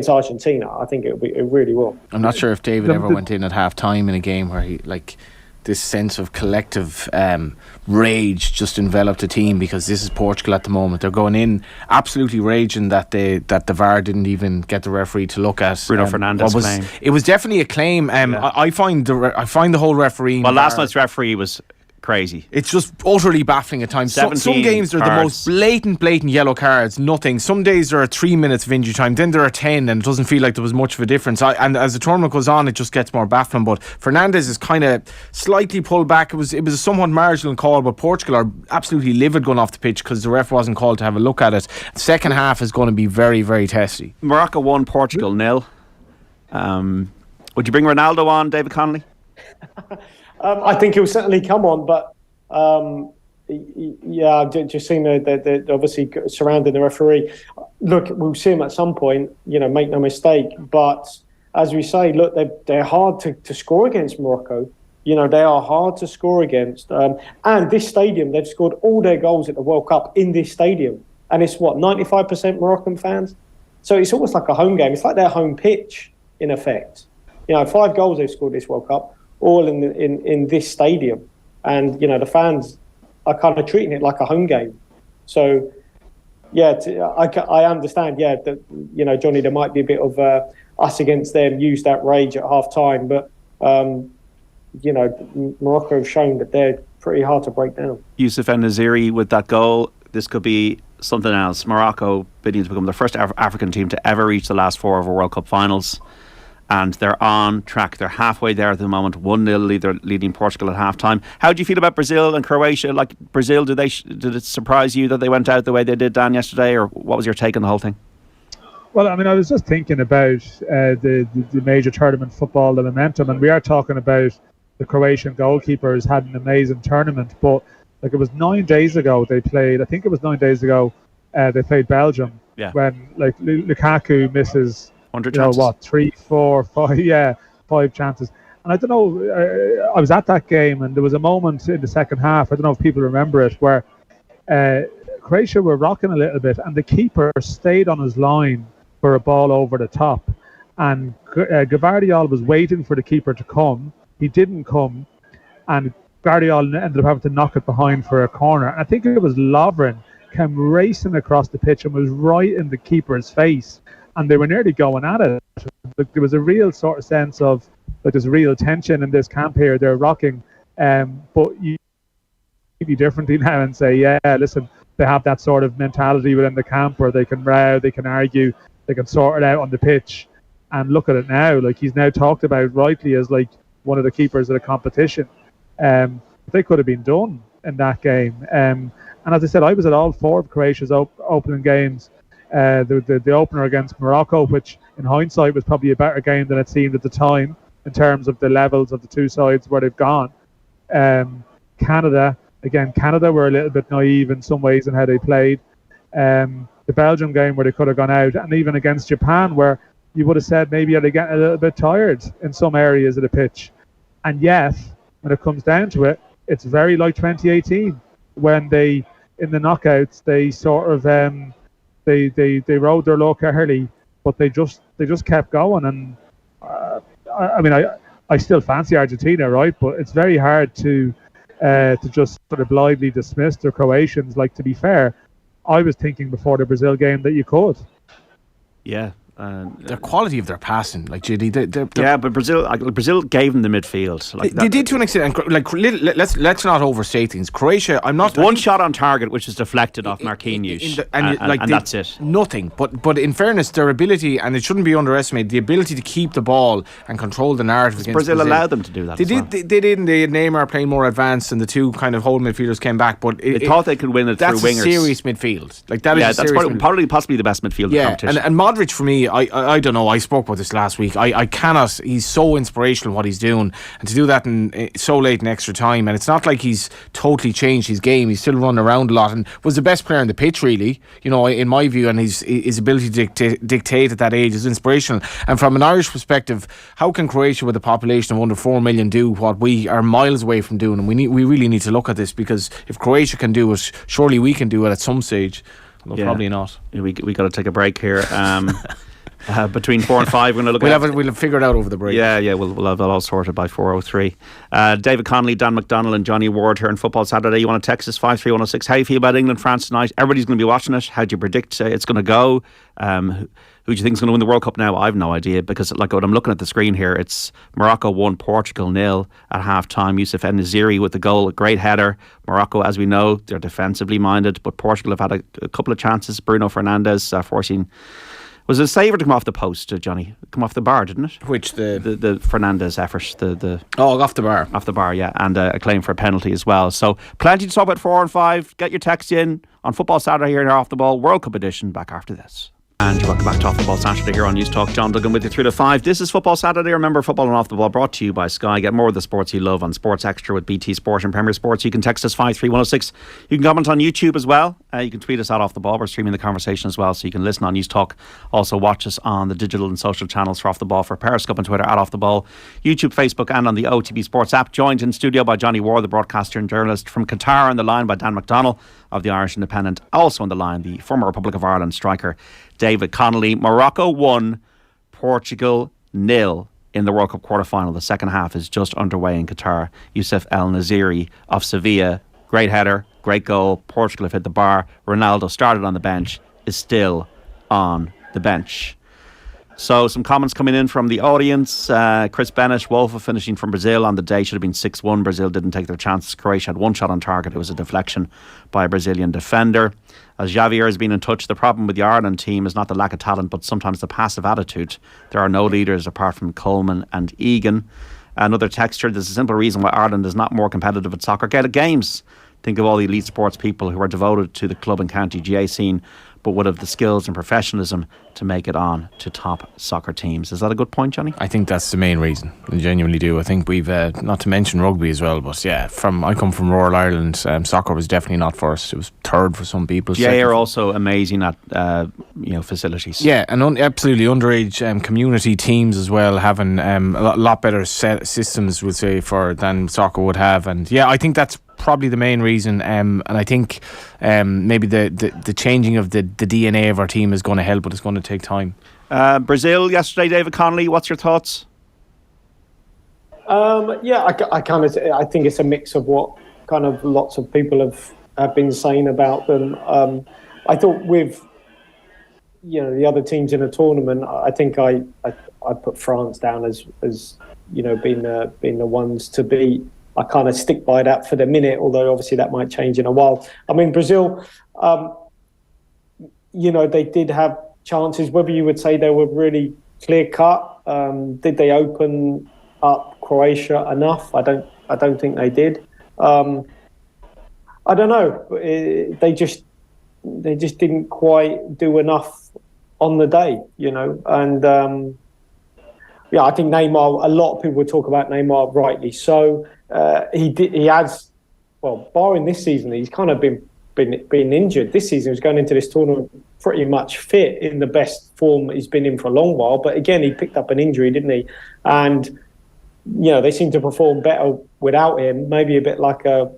Argentina. I think it really will. I'm not sure if David ever went in at half time in a game where he this sense of collective rage just enveloped the team, because this is Portugal at the moment. They're going in absolutely raging that the VAR didn't even get the referee to look at. Bruno Fernandes claim. It was definitely a claim. I find the whole refereeing. Well, last night's referee was crazy. It's just utterly baffling at times. Some games they're the most blatant yellow cards, nothing. Some days there are 3 minutes of injury time, then there are 10, and it doesn't feel like there was much of a difference. And as the tournament goes on, it just gets more baffling. But Fernandes is kind of slightly pulled back. It was a somewhat marginal call, but Portugal are absolutely livid going off the pitch because the ref wasn't called to have a look at it. The second half is going to be very, very testy. Morocco 1, Portugal 0. Would you bring Ronaldo on, David Connolly? I think he'll certainly come on, but just seeing the obviously surrounding the referee. Look, we'll see him at some point. Make no mistake. But as we say, look, they're hard to score against Morocco. They are hard to score against. And this stadium, they've scored all their goals at the World Cup in this stadium, and it's 95% Moroccan fans. So it's almost like a home game. It's like their home pitch in effect. 5 goals they've scored this World Cup, all in this stadium, and the fans are kind of treating it like a home game. So I understand that Johnny, there might be a bit of us against them, use that rage at half time, but Morocco have shown that they're pretty hard to break down. Youssef En-Nesyri with that goal. This could be something else. Morocco bidding to become the first African team to ever reach the last 4 of a World Cup finals. And they're on track. They're halfway there at the moment. 1-0 leading Portugal at half-time. How do you feel about Brazil and Croatia? Like Brazil, did it surprise you that they went out the way they did, Dan, yesterday? Or what was your take on the whole thing? Well, I was just thinking about the major tournament football, the momentum. And we are talking about the Croatian goalkeepers had an amazing tournament. But it was 9 days ago they played. I think it was 9 days ago they played Belgium. Yeah. When Lukaku misses... 100 chances. 3, 4, 5, 5 chances. And I don't know, I was at that game, and there was a moment in the second half, I don't know if people remember it, where Croatia were rocking a little bit, and the keeper stayed on his line for a ball over the top. And Gvardiol was waiting for the keeper to come. He didn't come, and Gvardiol ended up having to knock it behind for a corner. And I think it was Lovren came racing across the pitch and was right in the keeper's face. And they were nearly going at it. There was a real sort of sense of there's real tension in this camp here. They're rocking, but you be differently now and say, listen, they have that sort of mentality within the camp where they can row, they can argue, they can sort it out on the pitch. And look at it now. He's now talked about rightly as one of the keepers of the competition. They could have been done in that game. And as I said, I was at all 4 of Croatia's opening games. The opener against Morocco, which in hindsight was probably a better game than it seemed at the time in terms of the levels of the two sides where they've gone. Canada were a little bit naive in some ways in how they played. The Belgium game where they could have gone out, and even against Japan where you would have said maybe they're getting a little bit tired in some areas of the pitch. And yet, when it comes down to it, it's very like 2018 when they, in the knockouts, they sort of... They rode their luck early, but they just kept going. And I still fancy Argentina, right? But it's very hard to just sort of blindly dismiss the Croatians. To be fair, I was thinking before the Brazil game that you could. Yeah. The quality of their passing, but Brazil gave them the midfield. They did to an extent. Let's not overstate things. Croatia, I'm not one shot on target, which is deflected off Marquinhos, and that's it. Nothing. But in fairness, their ability, and it shouldn't be underestimated, the ability to keep the ball and control the narrative against Brazil allowed them to do that. They did. They had Neymar playing more advanced, and the two kind of holding midfielders came back. But they thought they could win it through wingers. That's a serious midfield. That's possibly the best midfield in the competition. And Modric for me me, I don't know, I spoke about this last week. I cannot, he's so inspirational what he's doing, and to do that in so late in extra time, and it's not like he's totally changed his game. He's still running around a lot and was the best player on the pitch, really, in my view, and his ability to dictate at that age is inspirational. And from an Irish perspective, how can Croatia with a population of under 4 million do what we are miles away from doing? And we really need to look at this, because if Croatia can do it, surely we can do it at some stage. Although probably not. We got to take a break here. Between 4 and 5, we're going to look we'll figure it out over the break. Yeah, we'll have that all sorted by 4:03. David Connolly, Dan McDonnell and Johnny Ward here in Football Saturday. You want to text us 53106. How you feel about England, France tonight? Everybody's going to be watching it. How do you predict it's going to go? Who do you think is going to win the World Cup now? I have no idea, because like when I'm looking at the screen here, it's Morocco 1, Portugal 0 at half time. Youssef En-Nesyri with the goal, a great header. Morocco, as we know, they're defensively minded, but Portugal have had a couple of chances. Bruno Fernandes forcing... Was it a saver to come off the post, Johnny? Come off the bar, didn't it? Which the Fernandes effort, off the bar, yeah, and a claim for a penalty as well. So plenty to talk about 4 and 5. Get your text in on Football Saturday here in Off the Ball World Cup edition. Back after this. And welcome back to Off the Ball Saturday here on News Talk. John Duggan with you 3 to 5. This is Football Saturday. Remember, Football and Off the Ball brought to you by Sky. Get more of the sports you love on Sports Extra with BT Sport and Premier Sports. You can text us 53106. You can comment on YouTube as well. You can tweet us at Off the Ball. We're streaming the conversation as well, so you can listen on News Talk. Also watch us on the digital and social channels for Off the Ball, for Periscope and Twitter at Off the Ball, YouTube, Facebook and on the OTB Sports app. Joined in studio by Johnny Ward, the broadcaster and journalist from Qatar, on the line by Dan McDonnell of the Irish Independent. Also on the line, the former Republic of Ireland striker David Connolly. Morocco 1, Portugal 0 in the World Cup quarter-final. The second half is just underway in Qatar. Youssef En-Nesyri of Sevilla, great header, great goal. Portugal have hit the bar. Ronaldo started on the bench, is still on the bench. So some comments coming in from the audience. Chris Bennett, Wolfa finishing from Brazil on the day should have been 6-1. Brazil didn't take their chances. Croatia had one shot on target. It was a deflection by a Brazilian defender. As Javier has been in touch, the problem with the Ireland team is not the lack of talent, but sometimes the passive attitude. There are no leaders apart from Coleman and Egan. Another texture, there's a simple reason why Ireland is not more competitive at soccer Gaelic games. Think of all the elite sports people who are devoted to the club and county GA scene, but would have the skills and professionalism to make it on to top soccer teams. Is that a good point, Johnny? I think that's the main reason. I genuinely do. I think we've, not to mention rugby as well, but yeah, I come from rural Ireland. Soccer was definitely not for us. It was third for some people. GA are also amazing at facilities. Yeah, and absolutely underage community teams as well, having a lot better systems, would say, than soccer would have. And yeah, I think that's probably the main reason, and I think maybe the changing of the DNA of our team is going to help, but it's going to take time. Brazil yesterday, David Connolly, what's your thoughts? I think it's a mix of what kind of lots of people have been saying about them. I thought with the other teams in the tournament, I think I put France down as being the ones to beat. I kind of stick by that for the minute, although obviously that might change in a while. I mean, Brazil, they did have chances. Whether you would say they were really clear cut, did they open up Croatia enough? I don't think they did. I don't know. They just didn't quite do enough on the day, And I think Neymar. A lot of people talk about Neymar, rightly so. He has, barring this season, he's kind of been injured. This season, he's going into this tournament pretty much fit, in the best form he's been in for a long while. But again, he picked up an injury, didn't he? And they seem to perform better without him. Maybe a bit like a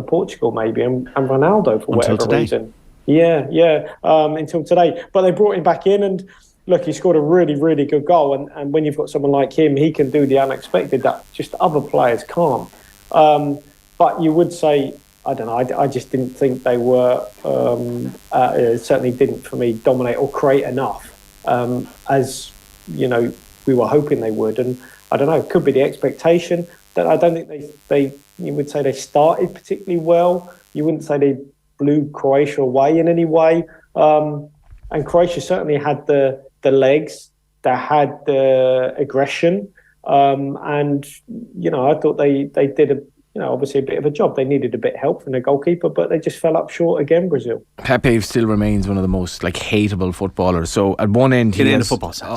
Portugal, maybe, and Ronaldo for whatever reason. Yeah. Until today, but they brought him back in and. Look, he scored a really, really good goal, and when you've got someone like him, he can do the unexpected that just other players can't. But you would say, I don't know, I just didn't think they were, certainly didn't for me, dominate or create enough, as, we were hoping they would. And I don't know, it could be the expectation. That I don't think they you would say they started particularly well. You wouldn't say they blew Croatia away in any way. And Croatia certainly had the legs, they had the aggression, and I thought they did obviously a bit of a job. They needed a bit of help from the goalkeeper, but they just fell up short again, Brazil. Pepe still remains one of the most hateable footballers. So at one end, in a football sense,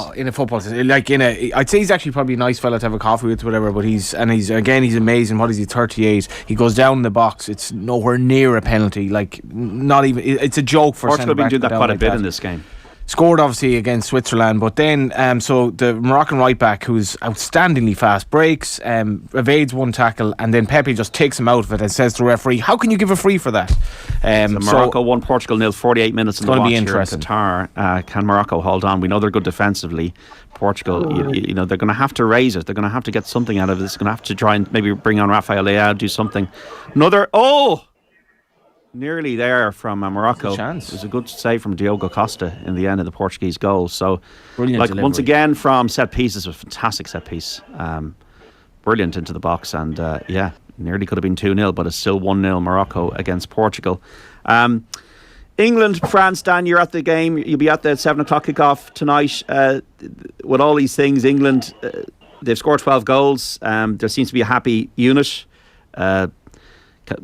I'd say he's actually probably a nice fella to have a coffee with, whatever. But he's amazing. What is he? 38. He goes down in the box. It's nowhere near a penalty. Not even. It's a joke for Portugal. Been doing that quite a bit in this game. Scored obviously against Switzerland, but then so the Moroccan right back, who's outstandingly fast, breaks, evades one tackle, and then Pepe just takes him out of it and says to the referee, "How can you give a free for that?" Morocco won, Portugal 0. 48 minutes in the watch here in Qatar. Can Morocco hold on? We know they're good defensively. Portugal, they're going to have to raise it. They're going to have to get something out of this. They're going to have to try and maybe bring on Rafael Leao, do something. Nearly there from Morocco. It was a good save from Diogo Costa in the end of the Portuguese goal. So, brilliant once again from set pieces, a fantastic set piece, brilliant into the box, and nearly could have been 2-0, but it's still 1-0 Morocco against Portugal. England, France. Dan, you're at the game. You'll be at the 7:00 kickoff tonight. With all these things, England, they've scored 12 goals. There seems to be a happy unit.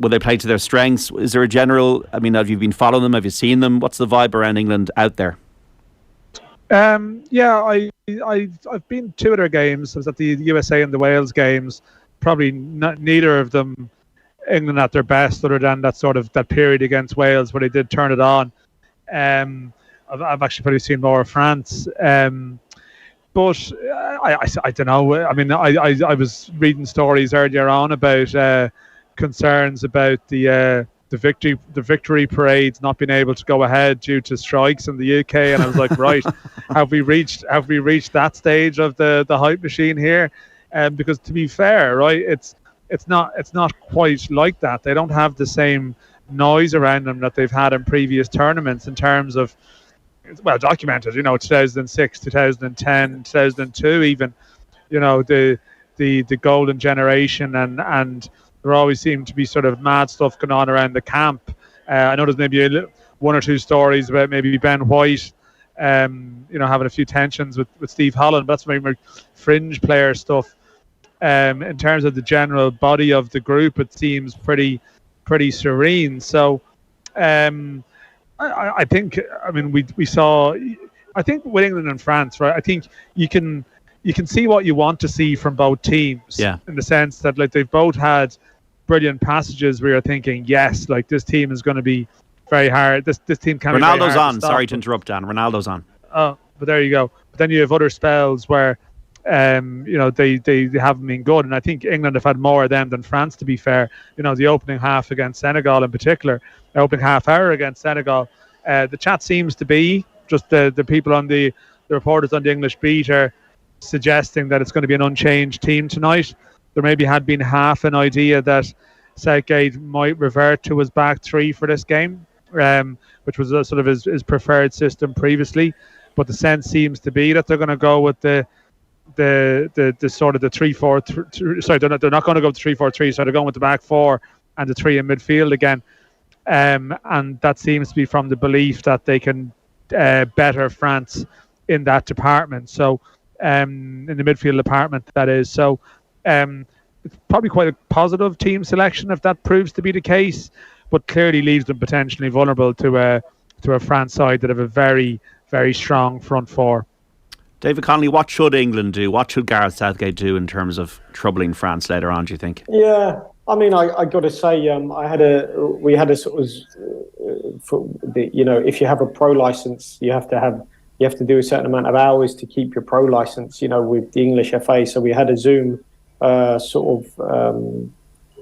Will they play to their strengths? Is there a general... have you been following them? Have you seen them? What's the vibe around England out there? I've been to their games. I was at the USA and the Wales games. Probably neither of them England at their best, other than that period against Wales where they did turn it on. I've actually probably seen more of France. But I don't know. I was reading stories earlier on about concerns about the victory parades not being able to go ahead due to strikes in the UK, and I was like, right, have we reached that stage of the hype machine here? Because to be fair, right, it's not quite like that. They don't have the same noise around them that they've had in previous tournaments in terms of, well, documented. 2006, 2010, 2002, even. The golden generation, and there always seemed to be sort of mad stuff going on around the camp. I know there's maybe one or two stories about maybe Ben White, having a few tensions with Steve Holland. But that's maybe fringe player stuff. In terms of the general body of the group, it seems pretty serene. So, I think. We saw. I think with England and France, right? I think you can see what you want to see from both teams. Yeah. In the sense that they've both had brilliant passages where you're thinking, yes, this team is going to be very hard. This team can be very hard. Ronaldo's on. Sorry to interrupt, Dan. Ronaldo's on. Oh, but there you go. But then you have other spells where, they haven't been good, and I think England have had more of them than France. To be fair, the opening half against Senegal in particular, the opening half hour against Senegal, the chat seems to be just the people on the reporters on the English beat are suggesting that it's going to be an unchanged team tonight. There maybe had been half an idea that Southgate might revert to his back three for this game, which was sort of his preferred system previously. But the sense seems to be that they're going to go with the sort of the 3-4. Sorry, they're not going to go with the 3-4-3. So they're going with the back four and the three in midfield again. And that seems to be from the belief that they can better France in that department. So in the midfield department, that is. So it's probably quite a positive team selection if that proves to be the case, but clearly leaves them potentially vulnerable to a France side that have a very, very strong front four. David Connolly, what should England do? What should Gareth Southgate do in terms of troubling France later on, do you think? Yeah, I got to say, we had a sort of, if you have a pro license, you have to do a certain amount of hours to keep your pro license, with the English FA. So we had a Zoom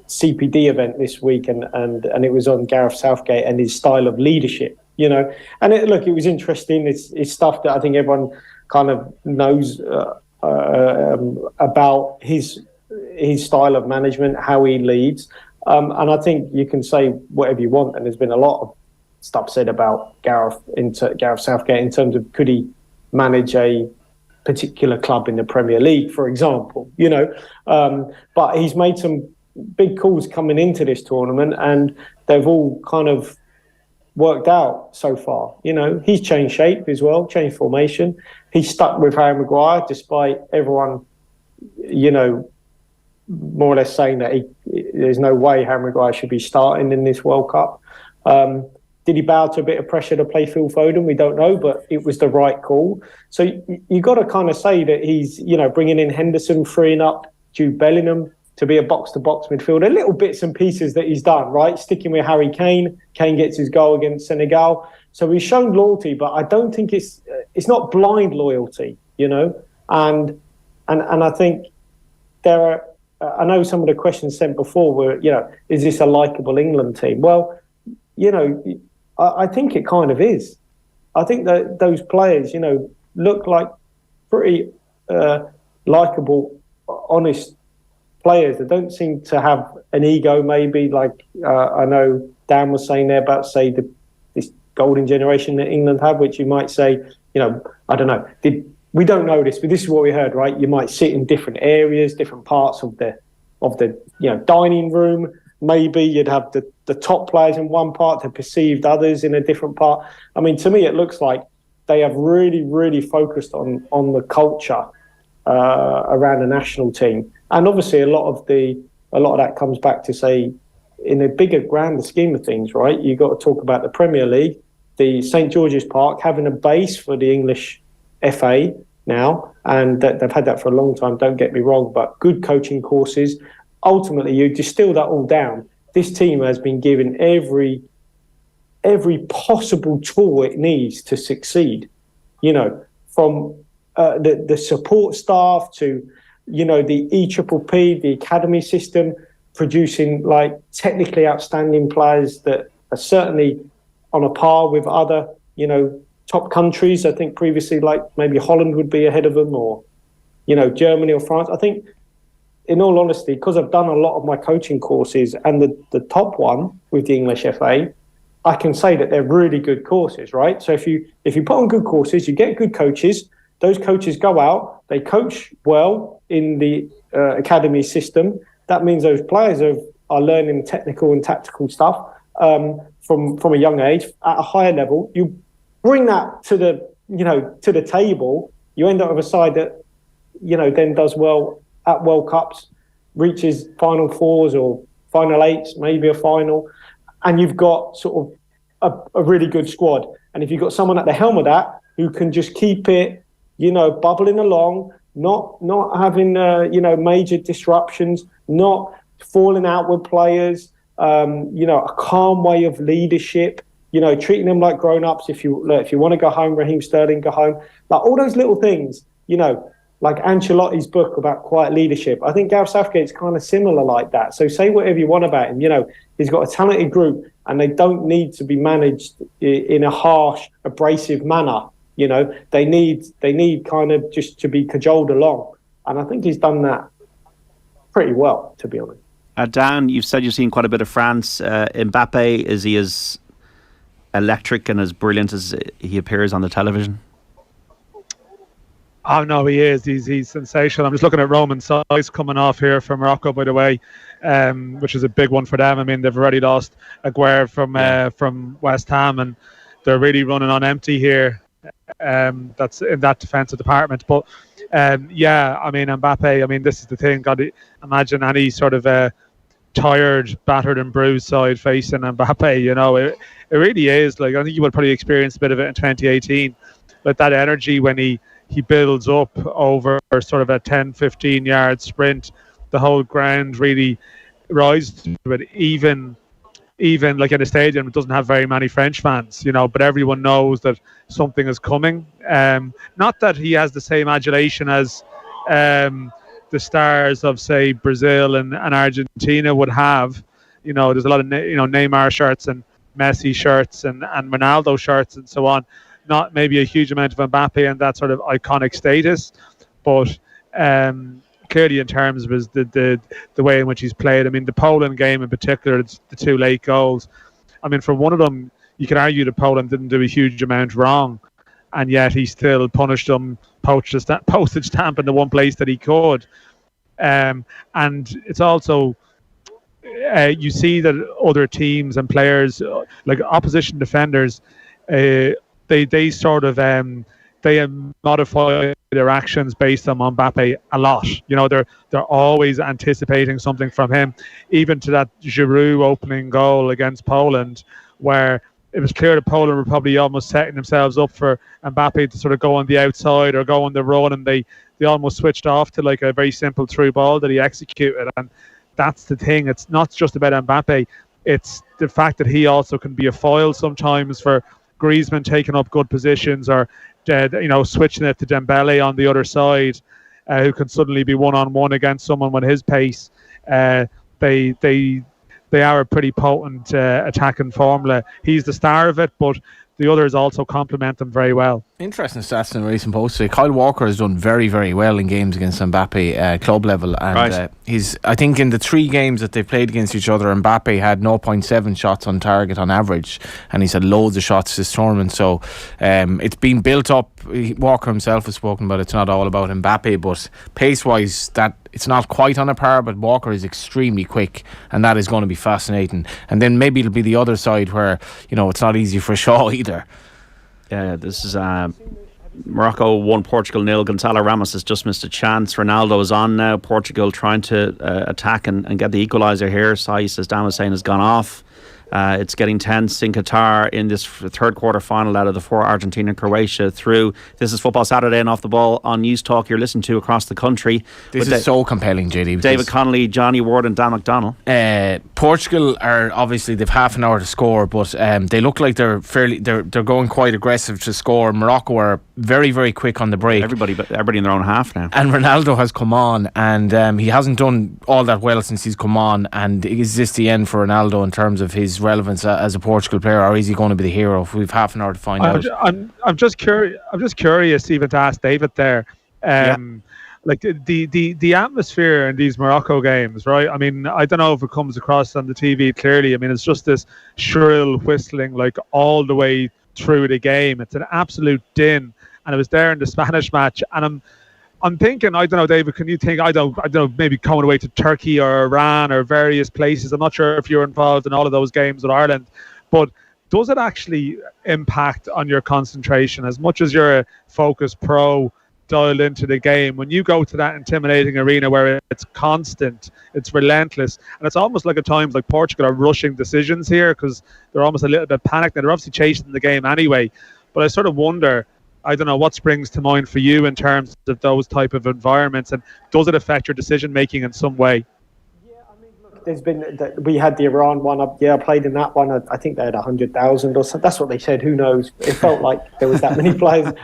CPD event this week, and it was on Gareth Southgate and his style of leadership, and it was interesting. It's stuff that I think everyone kind of knows about his style of management, how he leads, and I think you can say whatever you want, and there's been a lot of stuff said about Gareth Southgate in terms of could he manage a particular club in the Premier League, for example, but he's made some big calls coming into this tournament, and they've all kind of worked out so far. He's changed shape as well, changed formation. He's stuck with Harry Maguire despite everyone, more or less saying that there's no way Harry Maguire should be starting in this World Cup. Did he bow to a bit of pressure to play Phil Foden? We don't know, but it was the right call. So you got to kind of say that he's, bringing in Henderson, freeing up Jude Bellingham to be a box-to-box midfielder. Little bits and pieces that he's done, right? Sticking with Harry Kane. Kane gets his goal against Senegal. So he's shown loyalty, but I don't think it's not blind loyalty, And I think there are. I know some of the questions sent before were, is this a likeable England team? Well, I think it kind of is. I think that those players, look like pretty likeable, honest players that don't seem to have an ego. Maybe like I know Dan was saying there about this golden generation that England had, which you might say, I don't know. We don't know this, but this is what we heard, right? You might sit in different areas, different parts of the dining room. Maybe you'd have the top players in one part, the perceived others in a different part. I mean, to me, it looks like they have really, really focused on the culture around the national team, and obviously a lot of that comes back to, say, in a bigger, grander scheme of things, right? You got to talk about the Premier League, the St George's Park having a base for the English FA now, and they've had that for a long time. Don't get me wrong, but good coaching courses. Ultimately, you distill that all down. This team has been given every possible tool it needs to succeed. From the support staff to, the EPPP, the academy system, producing like technically outstanding players that are certainly on a par with other, top countries. I think previously, like maybe Holland would be ahead of them, or, Germany or France. I think, in all honesty, because I've done a lot of my coaching courses, and the top one with the English FA, I can say that they're really good courses, right? So if you put on good courses, you get good coaches. Those coaches go out, they coach well in the academy system. That means those players are learning technical and tactical stuff from a young age at a higher level. You bring that to the table, you end up with a side that, then does well at World Cups, reaches Final Fours or Final Eights, maybe a final, and you've got sort of a really good squad. And if you've got someone at the helm of that who can just keep it, bubbling along, not having major disruptions, not falling out with players, a calm way of leadership, treating them like grown-ups. If you want to go home, Raheem Sterling, go home. Like all those little things, like Ancelotti's book about quiet leadership. I think Gareth Southgate's kind of similar like that. So say whatever you want about him. He's got a talented group, and they don't need to be managed in a harsh, abrasive manner. They need kind of just to be cajoled along. And I think he's done that pretty well, to be honest. Dan, you've said you've seen quite a bit of France. Mbappe, is he as electric and as brilliant as he appears on the television? Oh no, he is. He's sensational. I'm just looking at Roman Size coming off here from Morocco, by the way, which is a big one for them. I mean, they've already lost Aguerd from West Ham, and they're really running on empty here. That's in that defensive department. But I mean, Mbappe. I mean, this is the thing. God, imagine any sort of tired, battered, and bruised side facing Mbappe. It really is. Like, I think you would probably experience a bit of it in 2018. Like that energy when he builds up over sort of a 10-15 yard sprint, the whole ground really rises to it. Even like in a stadium, it doesn't have very many French fans, but everyone knows that something is coming. Not that he has the same adulation as the stars of, say, Brazil and Argentina would have. There's a lot of Neymar shirts and Messi shirts and Ronaldo shirts and so on. Not maybe a huge amount of Mbappe and that sort of iconic status, but clearly in terms of the way in which he's played. I mean, the Poland game in particular, it's the two late goals. I mean, for one of them, you could argue that Poland didn't do a huge amount wrong, and yet he still punished them, postage stamp in the one place that he could. And it's also, you see that other teams and players, like opposition defenders, they sort of they modify their actions based on Mbappe a lot. You know, they're always anticipating something from him, even to that Giroud opening goal against Poland, where it was clear that Poland were probably almost setting themselves up for Mbappe to sort of go on the outside or go on the run, and they almost switched off to like a very simple through ball that he executed. And that's the thing. It's not just about Mbappe. It's the fact that he also can be a foil sometimes for Griezmann taking up good positions, or switching it to Dembele on the other side, who can suddenly be one-on-one against someone with his pace. They are a pretty potent attacking formula. He's the star of it, but the others also complement them very well. Interesting stats in the recent post today. Kyle Walker has done very, very well in games against Mbappe, club level, and he's, I think, in the 3 games that they've played against each other, Mbappe had 0.7 shots on target on average, and he's had loads of shots this tournament. So it's been built up. Walker himself has spoken about it's not all about Mbappe, but pace-wise, that it's not quite on a par. But Walker is extremely quick, and that is going to be fascinating. And then maybe it'll be the other side where it's not easy for Shaw either. Yeah, this is Morocco 1, Portugal 0. Gonzalo Ramos has just missed a chance. Ronaldo is on now. Portugal trying to attack and get the equaliser here. Sai says Dan Hussein has gone off. It's getting tense in Qatar in this third quarter final out of the 4. Argentina and Croatia through. This is Football Saturday and Off the Ball on News Talk. You're listening to across the country. This is so compelling, JD. David Connolly, Johnny Ward and Dan McDonnell. Portugal are obviously, they've half an hour to score, but they look like they're going quite aggressive to score. Morocco are very, very quick on the break. Everybody in their own half now. And Ronaldo has come on, and he hasn't done all that well since he's come on. And is this the end for Ronaldo in terms of his relevance as a Portugal player, or is he going to be the hero? We've half an hour to find out. I'm just curious even to ask David there. Like the atmosphere in these Morocco games, right? I mean, I don't know if it comes across on the TV clearly. I mean, it's just this shrill whistling like all the way through the game. It's an absolute din, and it was there in the Spanish match. And I'm thinking, I don't know, David, can you think, I don't know, maybe going away to Turkey or Iran or various places. I'm not sure if you're involved in all of those games with Ireland, but does it actually impact on your concentration as much as you're a focused pro dialed into the game? When you go to that intimidating arena where it's constant, it's relentless, and it's almost like at times like Portugal are rushing decisions here because they're almost a little bit panicked. Now, they're obviously chasing the game anyway, but I sort of wonder, I don't know what springs to mind for you in terms of those type of environments, and does it affect your decision making in some way? Yeah, I mean, look, we had the Iran one up. Yeah, I played in that one. I think they had 100,000 or something. That's what they said. Who knows? It felt like there was that many players,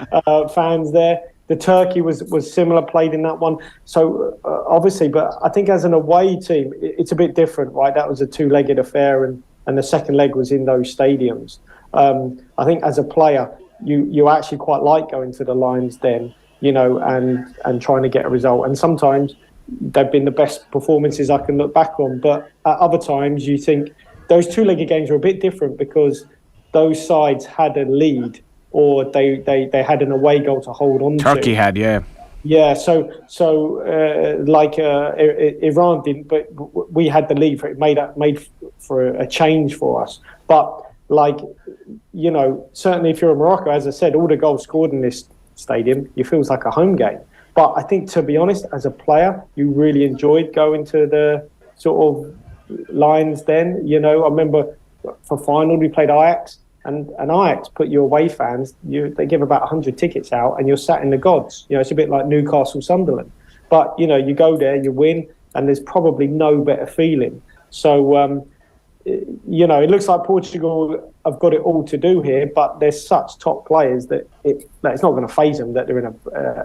fans there. The Turkey was similar, played in that one. So obviously, but I think as an away team, it's a bit different, right? That was a 2-legged affair, and the second leg was in those stadiums. I think as a player, you actually quite like going to the lines then, and trying to get a result. And sometimes they've been the best performances I can look back on. But at other times, you think those 2-legged games are a bit different because those sides had a lead, or they had an away goal to hold on to. Turkey had, yeah. Yeah, so Iran didn't, but we had the lead for it. Made for a change for us. But certainly if you're in Morocco, as I said, all the goals scored in this stadium, it feels like a home game. But I think, to be honest, as a player, you really enjoyed going to the sort of lines then. I remember for final we played Ajax, and Ajax put your away fans, they give about 100 tickets out, and you're sat in the gods. It's a bit like Newcastle Sunderland. But, you go there, you win, and there's probably no better feeling. So, it looks like Portugal have got it all to do here, but they're such top players that it's not going to faze them that they're in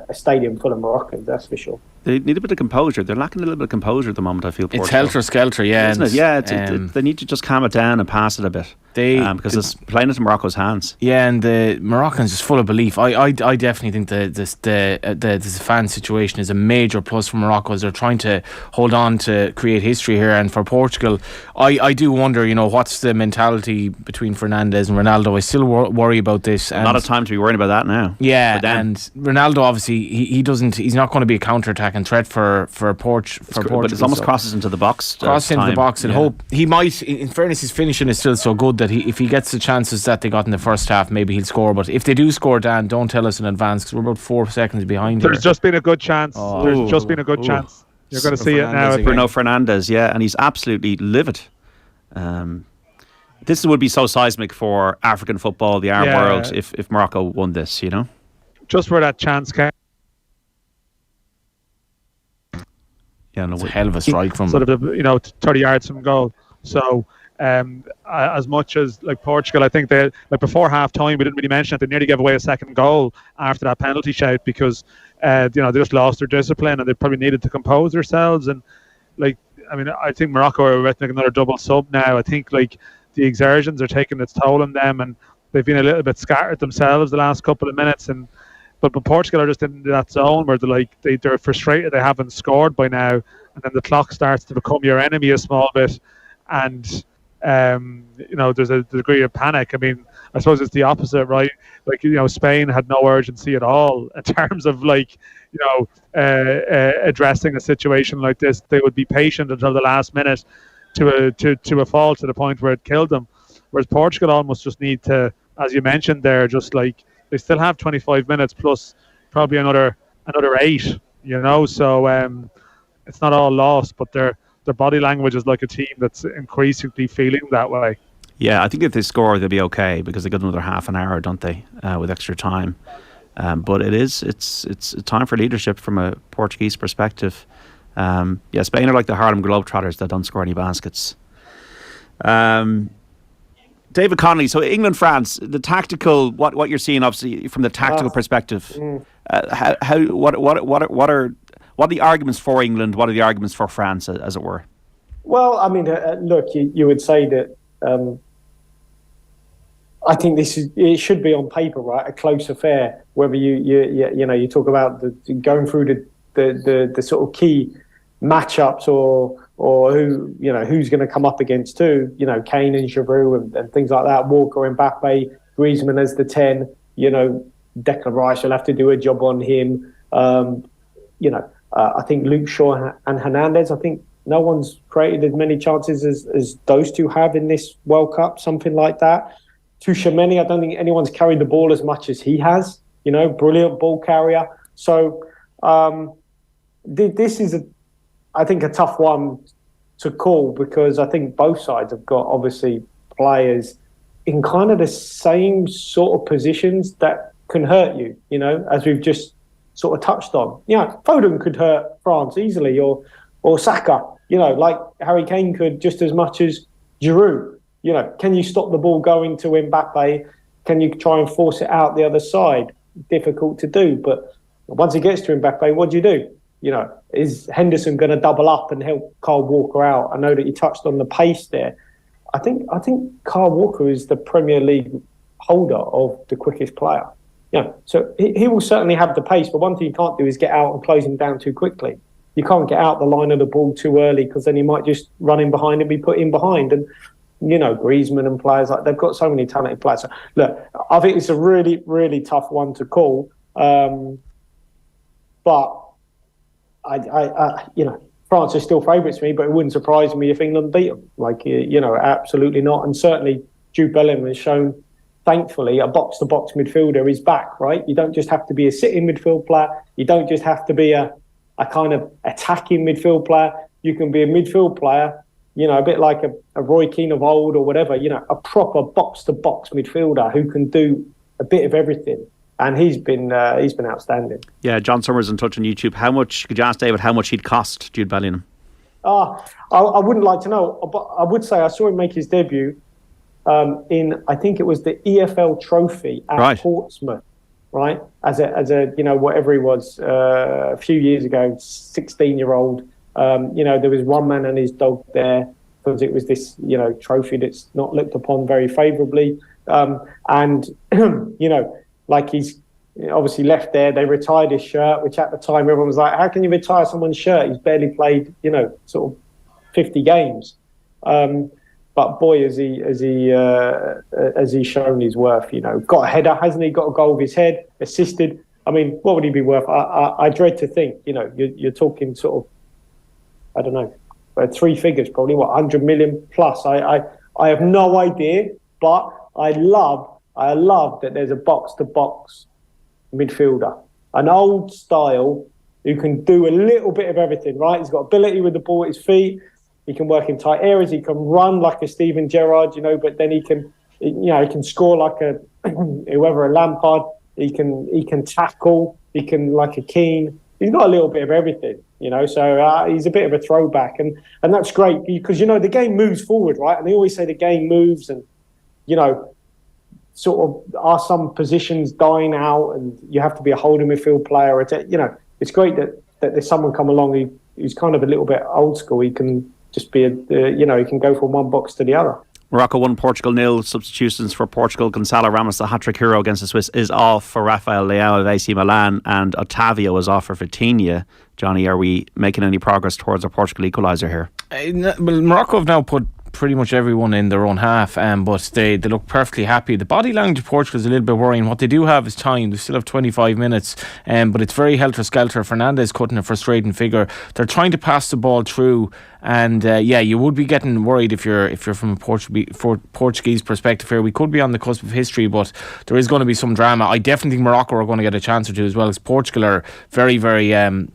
a stadium full of Moroccans, that's for sure. They need a bit of composure. They're lacking a little bit of composure at the moment, I feel. Portugal. It's helter-skelter, yeah. Isn't it? Yeah, they need to just calm it down and pass it a bit. Because it's playing into Morocco's hands. Yeah, and the Moroccans is full of belief. I definitely think the fan situation is a major plus for Morocco as they're trying to hold on to create history here. And for Portugal, I do wonder, what's the mentality between Fernandes and Ronaldo. I still worry about this. A lot of time to be worrying about that now. Yeah, and Ronaldo obviously he's not going to be a counter-attacking threat for Portugal. But it almost crosses into the box. Crosses into the box, and hope he might. In fairness, his finishing is still so good that if he gets the chances that they got in the first half, maybe he'll score. But if they do score, Dan, don't tell us in advance, because we're about 4 seconds behind There's here. just been a good chance. Oh. There's just been a good chance. You're going to see it now. Bruno Fernandes, yeah, and he's absolutely livid. This would be so seismic for African football, the Arab world, if Morocco won this, you know? Just where that chance came. Yeah, no, it's a hell of a strike from sort of 30 yards from goal. So as much as like Portugal, I think they before half time we didn't really mention it, they nearly gave away a second goal after that penalty shout because they just lost their discipline and they probably needed to compose themselves. And I think Morocco are about to make another double sub now. I think the exertions are taking its toll on them, and they've been a little bit scattered themselves the last couple of minutes. But Portugal are just in that zone where they're frustrated they haven't scored by now, and then the clock starts to become your enemy a small bit, and there's a degree of panic. I mean, I suppose it's the opposite, right? Spain had no urgency at all in terms of addressing a situation like this. They would be patient until the last minute to a fall to the point where it killed them, whereas Portugal almost just need to, as you mentioned there, just they still have 25 minutes plus probably another 8, so it's not all lost, but their body language is like a team that's increasingly feeling that way. Yeah, I think if they score they'll be okay because they got another half an hour, don't they, with extra time. But it's time for leadership from a Portuguese perspective. Spain are like the Harlem Globetrotters that don't score any baskets. David Connolly, so England, France, the tactical, what you're seeing obviously from the tactical perspective, what are the arguments for England? What are the arguments for France, as it were? Well, I mean, look, you would say that I think it should be on paper, right? A close affair. Whether you talk about going through the sort of key matchups or who's going to come up against who, Kane and Giroud and things like that, Walker, Mbappe, Griezmann as the 10, Declan Rice will have to do a job on him. I think Luke Shaw and Hernandez, I think no one's created as many chances as those two have in this World Cup, something like that. Tchouaméni, I don't think anyone's carried the ball as much as he has, brilliant ball carrier. So this is I think a tough one to call because I think both sides have got obviously players in kind of the same sort of positions that can hurt you, as we've just sort of touched on. Foden could hurt France easily or Saka, like Harry Kane could just as much as Giroud. Can you stop the ball going to Mbappe? Can you try and force it out the other side? Difficult to do, but once it gets to Mbappe, what do you do? Is Henderson going to double up and help Kyle Walker out? I know that you touched on the pace there. I think Kyle Walker is the Premier League holder of the quickest player. So he will certainly have the pace, but one thing you can't do is get out and close him down too quickly. You can't get out the line of the ball too early because then he might just run in behind and be put in behind. And Griezmann and players they've got so many talented players. So, look, I think it's a really, really tough one to call. But France are still favourites for me, but it wouldn't surprise me if England beat them. Absolutely not. And certainly Jude Bellingham has shown, thankfully, a box-to-box midfielder is back, right? You don't just have to be a sitting midfield player. You don't just have to be a kind of attacking midfield player. You can be a midfield player, a bit like a Roy Keane of old or whatever, a proper box-to-box midfielder who can do a bit of everything. And he's been outstanding. Yeah, John Summers in touch on YouTube. Could you ask David how much he'd cost Jude Bellingham? I wouldn't like to know, but I would say I saw him make his debut in, I think it was the EFL Trophy at Portsmouth, right? As a whatever he was a few years ago, 16-year-old. There was one man and his dog there because it was this trophy that's not looked upon very favourably, and like he's obviously left there. They retired his shirt, which at the time everyone was like, how can you retire someone's shirt? He's barely played, sort of 50 games. But boy, has he shown his worth, Got a header, hasn't he? Got a goal of his head, assisted. I mean, what would he be worth? I dread to think, you're talking sort of, I don't know, 3 figures probably, 100 million plus. I have no idea But I love that there's a box-to-box midfielder, an old style who can do a little bit of everything, right? He's got ability with the ball at his feet. He can work in tight areas. He can run like a Steven Gerrard, but then he can score like a Lampard. He can tackle. He can like a Keane. He's got a little bit of everything, So he's a bit of a throwback, and that's great because the game moves forward, right? And they always say the game moves, and sort of are some positions dying out, and you have to be a holding midfield player. It's great that there's someone come along who's kind of a little bit old school. He can just be he can go from one box to the other. Morocco 1, Portugal 0. Substitutions for Portugal. Gonzalo Ramos, the hat-trick hero against the Swiss, is off for Rafael Leao of AC Milan, and Otavio is off for Vitinha. Johnny, are we making any progress towards a Portugal equaliser here? Well, Morocco have now put pretty much everyone in their own half, but they look perfectly happy. The body language of Portugal is a little bit worrying. What they do have is time. They still have 25 minutes, but it's very helter-skelter. Fernandes cutting a frustrating figure. They're trying to pass the ball through, and you would be getting worried if you're from a Portuguese perspective here. We could be on the cusp of history, but there is going to be some drama. I definitely think Morocco are going to get a chance or two as well, as Portugal are very, very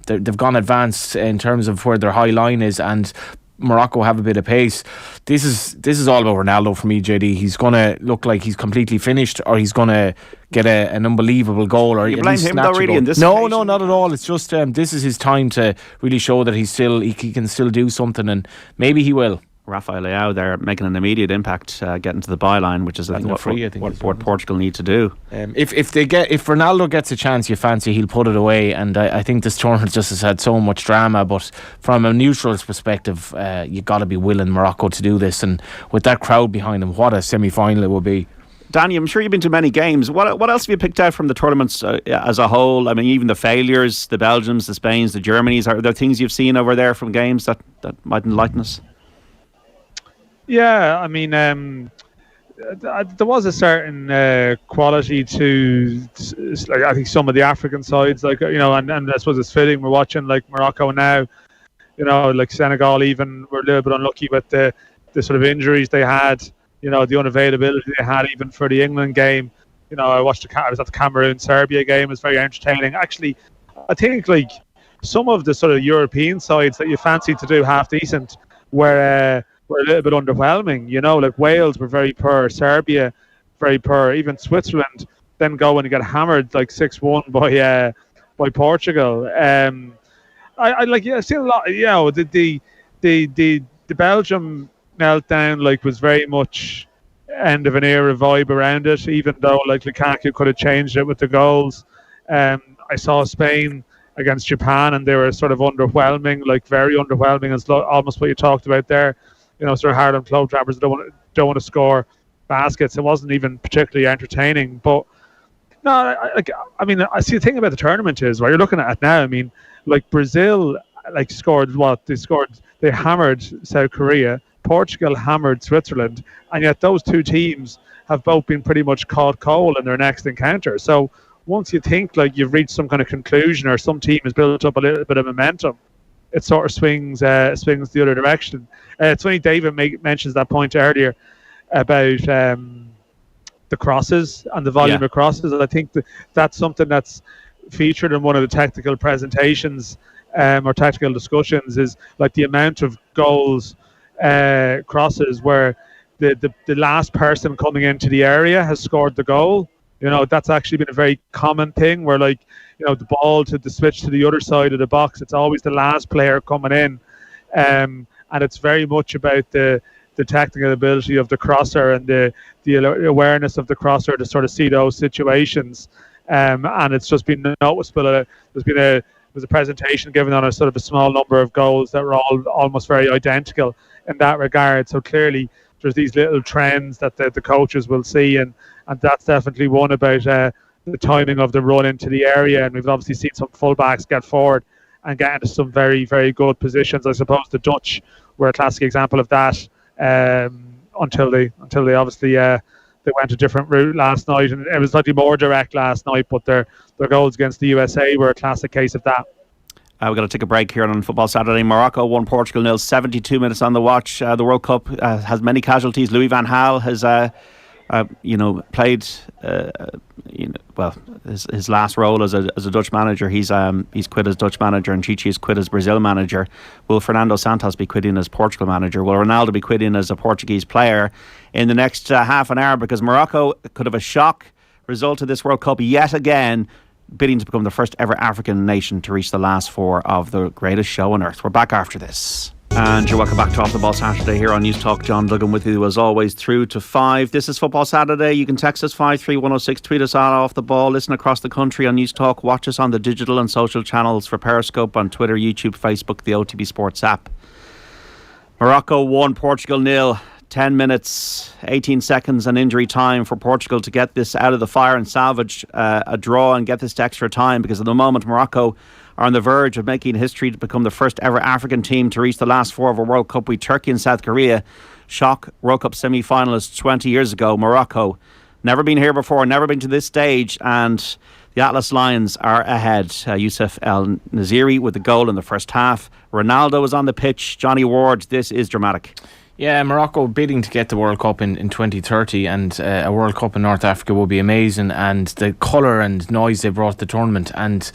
they've gone advanced in terms of where their high line is, and Morocco have a bit of pace. This is all about Ronaldo for me, JD. He's going to look like he's completely finished, or he's going to get an unbelievable goal, or you blame him though, really, in this No, occasion? not at all. It's just this is his time to really show that he can still do something, and maybe he will. Rafael Leao there making an immediate impact, getting to the byline, which is what Portugal need to do. If Ronaldo gets a chance, you fancy he'll put it away, and I think this tournament just has had so much drama. But from a neutral's perspective, you got to be willing Morocco to do this, and with that crowd behind them, what a semi-final it will be. Danny, I'm sure you've been to many games. What else have you picked out from the tournaments as a whole? I mean, even the failures, the Belgiums, the Spains, the Germanys. Are there things you've seen over there from games that might enlighten us? Yeah, I mean, there was a certain quality to, like, I think some of the African sides, like, and I suppose it's fitting. We're watching like Morocco now, like Senegal even were a little bit unlucky with the sort of injuries they had, the unavailability they had even for the England game. I was at the Cameroon-Serbia game. It was very entertaining. Actually, I think like some of the sort of European sides that you fancy to do half decent were a little bit underwhelming, like Wales were very poor, Serbia very poor, even Switzerland then go and get hammered like 6-1 by Portugal. I've seen a lot. The Belgium meltdown like was very much end of an era vibe around it, even though like Lukaku could have changed it with the goals. I saw Spain against Japan, and they were sort of underwhelming, like very underwhelming, as almost what you talked about there. Sort of hard on club trappers don't want to score baskets. It wasn't even particularly entertaining. But no, I see the thing about the tournament is, what you're looking at it now. I mean, like Brazil, like scored what they scored. They hammered South Korea. Portugal hammered Switzerland, and yet those two teams have both been pretty much caught cold in their next encounter. So once you think like you've reached some kind of conclusion, or some team has built up a little bit of momentum, it sort of swings the other direction. It's funny David mentions that point earlier about the crosses and the volume of crosses. And I think that's something that's featured in one of the technical presentations or tactical discussions, is like the amount of goals, crosses where the last person coming into the area has scored the goal. That's actually been a very common thing where, like, the ball to the switch to the other side of the box, it's always the last player coming in. And it's very much about the technical ability of the crosser and the awareness of the crosser to sort of see those situations. And it's just been noticeable. There was a presentation given on a sort of a small number of goals that were all almost very identical in that regard. So clearly there's these little trends that the coaches will see, and that's definitely one about the timing of the run into the area. And we've obviously seen some fullbacks get forward and get into some very, very good positions. I suppose the Dutch were a classic example of that until they obviously they went a different route last night, and it was slightly more direct last night, but their goals against the USA were a classic case of that. We've got to take a break here on Football Saturday. Morocco 1, Portugal 0, 72 minutes on the watch. The World Cup has many casualties. Louis van Gaal has played. His last role as a Dutch manager, he's quit as Dutch manager, and Chichi has quit as Brazil manager. Will Fernando Santos be quitting as Portugal manager? Will Ronaldo be quitting as a Portuguese player in the next half an hour? Because Morocco could have a shock result of this World Cup yet again, bidding to become the first ever African nation to reach the last four of the greatest show on earth. We're back after this. And you're welcome back to Off the Ball Saturday here on News Talk. John Duggan with you as always through to 5. This is Football Saturday. You can text us 53106, tweet us on Off the Ball, listen across the country on News Talk, watch us on the digital and social channels for Periscope on Twitter, YouTube, Facebook, the OTB SPORTS app. Morocco 1, Portugal 0. 10 minutes, 18 seconds and injury time for Portugal to get this out of the fire and salvage a draw and get this to extra time, because at the moment Morocco are on the verge of making history to become the first ever African team to reach the last four of a World Cup with Turkey and South Korea. Shock World Cup semi-finalists 20 years ago. Morocco, never been here before, never been to this stage, and the Atlas Lions are ahead. Youssef El Naziri with the goal in the first half. Ronaldo is on the pitch. Johnny Ward, this is dramatic. Yeah, Morocco bidding to get the World Cup in 2030, and a World Cup in North Africa will be amazing, and the colour and noise they brought to the tournament, and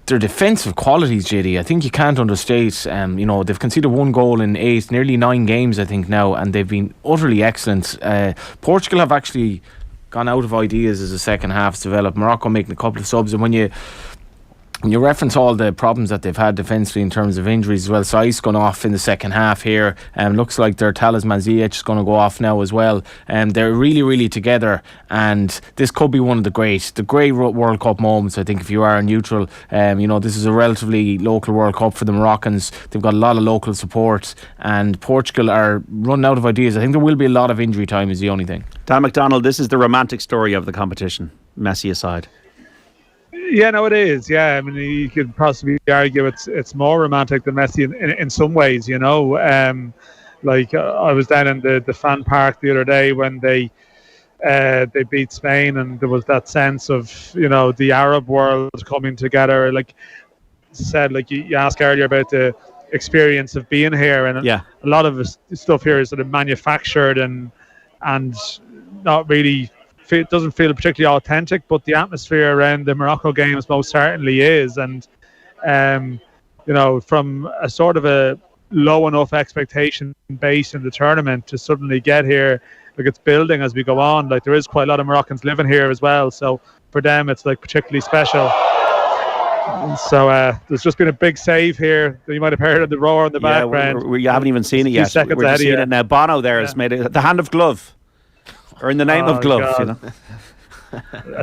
their defensive qualities, JD, I think you can't understate. They've conceded 1 goal in 8, nearly 9 games I think now, and they've been utterly excellent. Portugal have actually gone out of ideas as the second half's developed. Morocco making a couple of subs, and when you reference all the problems that they've had defensively in terms of injuries as well, Sai's gone off in the second half here, looks like their talisman Ziyech is going to go off now as well. They're really, really together, and this could be one of the great World Cup moments. I think if you are neutral, this is a relatively local World Cup for the Moroccans. They've got a lot of local support, and Portugal are running out of ideas. I think there will be a lot of injury time is the only thing. Dan McDonnell, this is the romantic story of the competition, Messi aside. Yeah, no, it is. Yeah, I mean, you could possibly argue it's more romantic than Messi in some ways. I was down in the fan park the other day when they beat Spain, and there was that sense of the Arab world coming together. Like said, like you asked earlier about the experience of being here, and a lot of the stuff here is sort of manufactured and not really. It doesn't feel particularly authentic, but the atmosphere around the Morocco games most certainly is. And from a sort of a low enough expectation base in the tournament to suddenly get here, like it's building as we go on. Like there is quite a lot of Moroccans living here as well, so for them it's like particularly special. And so there's just been a big save here. You might have heard of the roar in the background. You haven't even seen it yet. We're just seeing it now. Bono there has made it the hand of glove. Or in the name of glove,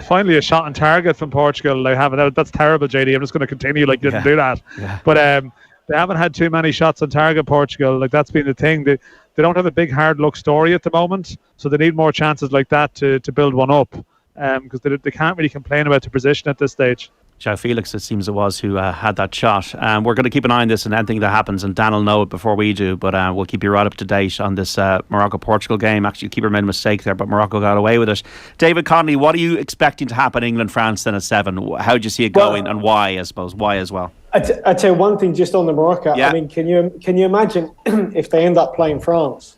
Finally, a shot on target from Portugal. That's terrible, JD. I'm just going to continue like you didn't do that. Yeah. But they haven't had too many shots on target, Portugal. Like that's been the thing. They don't have a big hard luck story at the moment, so they need more chances like that to build one up. Because they can't really complain about the position at this stage. João Felix, it seems it was, who had that shot. We're going to keep an eye on this and anything that happens, and Dan will know it before we do, but we'll keep you right up to date on this Morocco-Portugal game. Actually, keeper made a mistake there, but Morocco got away with it. David Connolly, what are you expecting to happen England-France then at 7? How do you see it going, and why, I suppose? Why as well? I'd say one thing just on the Morocco. Yeah. I mean, can you imagine if they end up playing France?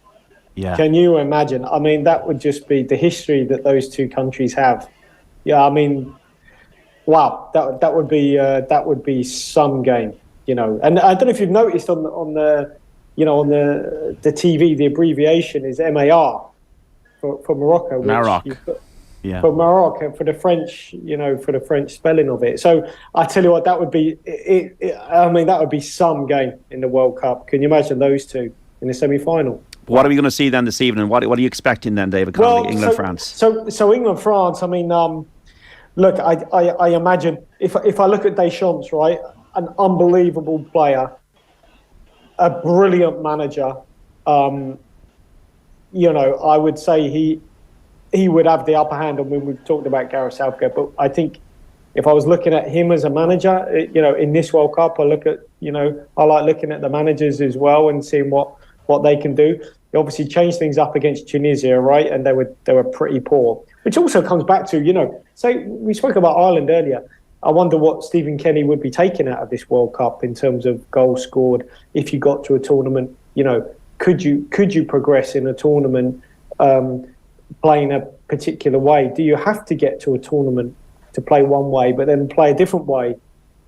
Yeah. Can you imagine? I mean, that would just be the history that those two countries have. Yeah, I mean... Wow, that would be some game, And I don't know if you've noticed on the TV, the abbreviation is MAR for Morocco. Maroc. Yeah. For Morocco, for the French, for the French spelling of it. So I tell you what, that would be. That would be some game in the World Cup. Can you imagine those two in the semi-final? What are we going to see then this evening? What are you expecting then, David Connolly? England-France. So England-France. I mean. Look, I imagine if I look at Deschamps, right, an unbelievable player, a brilliant manager. I would say he would have the upper hand. I mean, we've talked about Gareth Southgate, but I think if I was looking at him as a manager, in this World Cup, I like looking at the managers as well and seeing what they can do. They obviously changed things up against Tunisia, right, and they were pretty poor. Which also comes back to, say we spoke about Ireland earlier. I wonder what Stephen Kenny would be taking out of this World Cup in terms of goals scored. If you got to a tournament, could you progress in a tournament playing a particular way? Do you have to get to a tournament to play one way, but then play a different way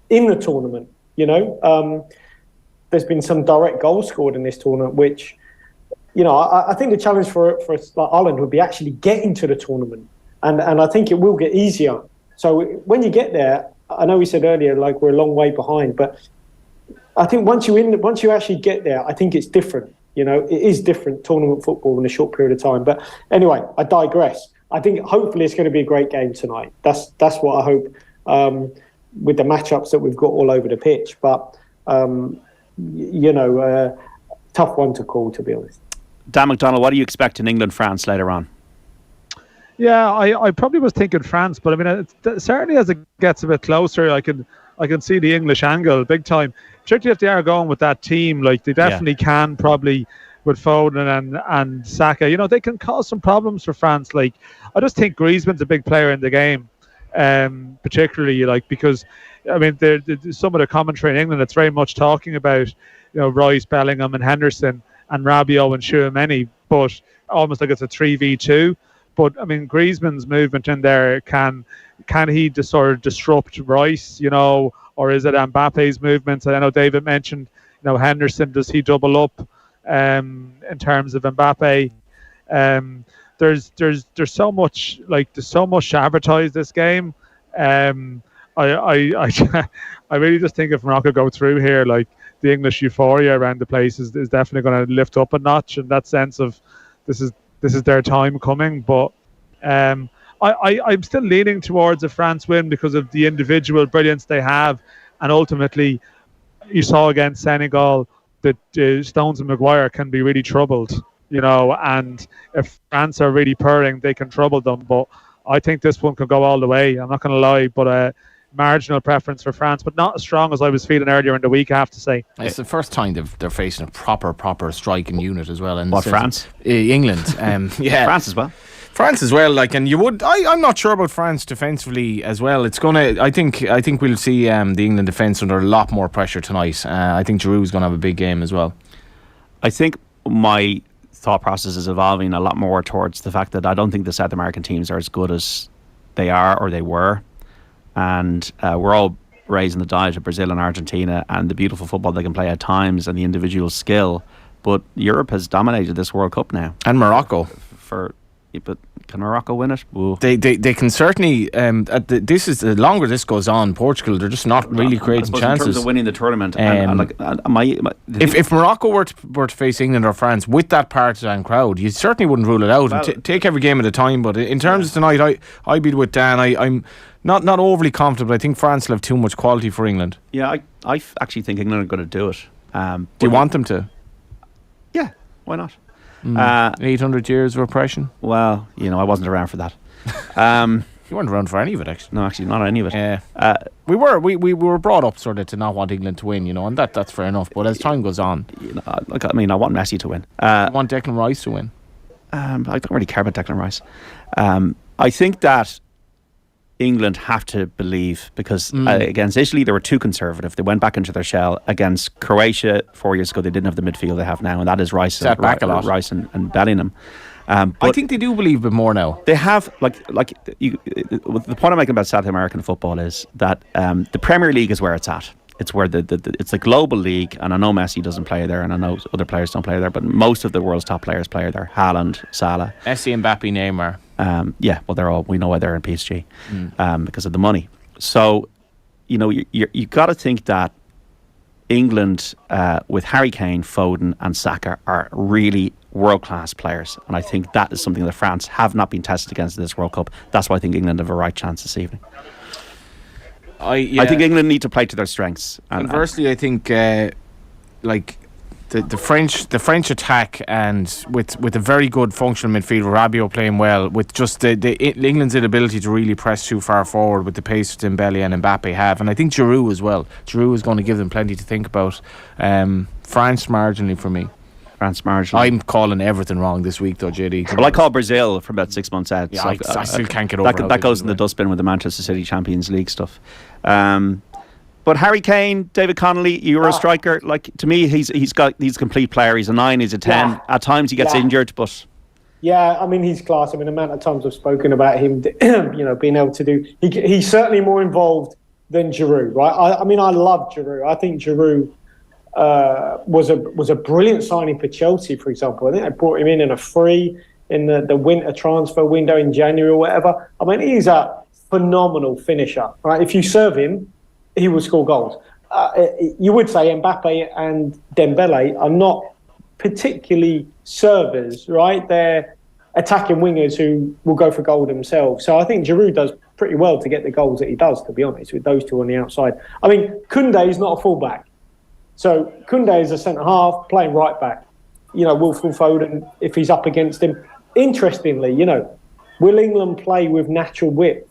in the tournament? There's been some direct goals scored in this tournament, which, I think the challenge for us, like Ireland, would be actually getting to the tournament, and I think it will get easier. So when you get there, I know we said earlier, like, we're a long way behind, but I think once you actually get there, I think it's different. It is different tournament football in a short period of time. But anyway, I digress. I think hopefully it's going to be a great game tonight. That's what I hope, with the matchups that we've got all over the pitch. But tough one to call, to be honest. Dan McDonnell, what do you expect in England-France later on? Yeah, I probably was thinking France, but I mean, certainly as it gets a bit closer, I can see the English angle big time. Particularly if they are going with that team, like they definitely can probably with Foden and Saka. They can cause some problems for France. Like, I just think Griezmann's a big player in the game, particularly because I mean, some of the commentary in England, it's very much talking about Rice, Bellingham, and Henderson, and Rabiot and Tchouaméni, but almost like it's a 3v2. But I mean, Griezmann's movement in there, can he sort of disrupt Rice, or is it Mbappe's movements? I know David mentioned, Henderson, does he double up in terms of Mbappe? There's so much, there's so much to advertise this game. I really just think if Morocco go through here, like, the English euphoria around the place is definitely going to lift up a notch in that sense of this is their time coming. But I'm still leaning towards a France win because of the individual brilliance they have, and ultimately you saw against Senegal that Stones and Maguire can be really troubled, and if France are really purring, they can trouble them. But I think this one could go all the way. I'm not going to lie, but marginal preference for France, but not as strong as I was feeling earlier in the week, I have to say. It's the first time they're facing a proper striking unit as well. And France? England. Yeah. France as well. Like, and I'm not sure about France defensively as well. It's gonna. I think we'll see the England defence under a lot more pressure tonight. I think Giroud's going to have a big game as well. I think my thought process is evolving a lot more towards the fact that I don't think the South American teams are as good as they are or they were. And we're all raising the diet of Brazil and Argentina and the beautiful football they can play at times and the individual skill. But Europe has dominated this World Cup now. And Morocco. But can Morocco win it? Ooh. They can certainly. This is the longer this goes on. Portugal, they're just not really creating chances. In terms of winning the tournament, if Morocco were to face England or France with that partisan crowd, you certainly wouldn't rule it out. Well, take every game at a time. But in terms of tonight, I'd be with Dan. I'm not overly confident, but I think France will have too much quality for England. Yeah, I actually think England are going to do it. Do you want them to? Yeah, why not? 800 years of oppression. Well, I wasn't around for that. You weren't around for any of it, actually. No, actually, not any of it. Yeah, we were brought up sort of to not want England to win, and that's fair enough. But as time goes on, I want Messi to win. I want Declan Rice to win. I don't really care about Declan Rice. I think that England have to believe because against Italy they were too conservative. They went back into their shell. Against Croatia 4 years ago they didn't have the midfield they have now, and that is Rice and Bellingham. I think they do believe a bit more now. They have the point I'm making about South American football is that the Premier League is where it's at. It's where it's a global league, and I know Messi doesn't play there, and I know other players don't play there, but most of the world's top players play there. Haaland, Salah, Messi, Mbappe, Neymar. We know why they're in PSG because of the money. So, you got to think that England with Harry Kane, Foden, and Saka are really world-class players, and I think that is something that France have not been tested against in this World Cup. That's why I think England have a right chance this evening. I think England need to play to their strengths. Conversely, I think the French attack, and with a very good functional midfield, Rabiot playing well, with just the England's inability to really press too far forward with the pace that Dembele and Mbappe have, and I think Giroud as well. Giroud is going to give them plenty to think about. France marginally for me. France marginally. I'm calling everything wrong this week though, JD. Well, I call Brazil for about 6 months out. Yeah, so I still can't get over that goes in the dustbin with the Manchester City Champions League stuff. But Harry Kane, David Connolly, Euro striker. To me, he's a complete player. He's a 9, he's a 10. At times he gets injured, but Yeah, I mean, he's class. I mean, the amount of times I've spoken about him, being able to do. He's certainly more involved than Giroud, right? I mean, I love Giroud. I think Giroud was a brilliant signing for Chelsea, for example. I think they brought him in a free in the winter transfer window in January or whatever. I mean, he's a phenomenal finisher, right? If you serve him, he will score goals. You would say Mbappe and Dembele are not particularly servers, right? They're attacking wingers who will go for goal themselves. So I think Giroud does pretty well to get the goals that he does, to be honest, with those two on the outside. I mean, Koundé is not a fullback. So Koundé is a centre-half playing right back. Will Phil Foden, if he's up against him. Interestingly, will England play with natural width?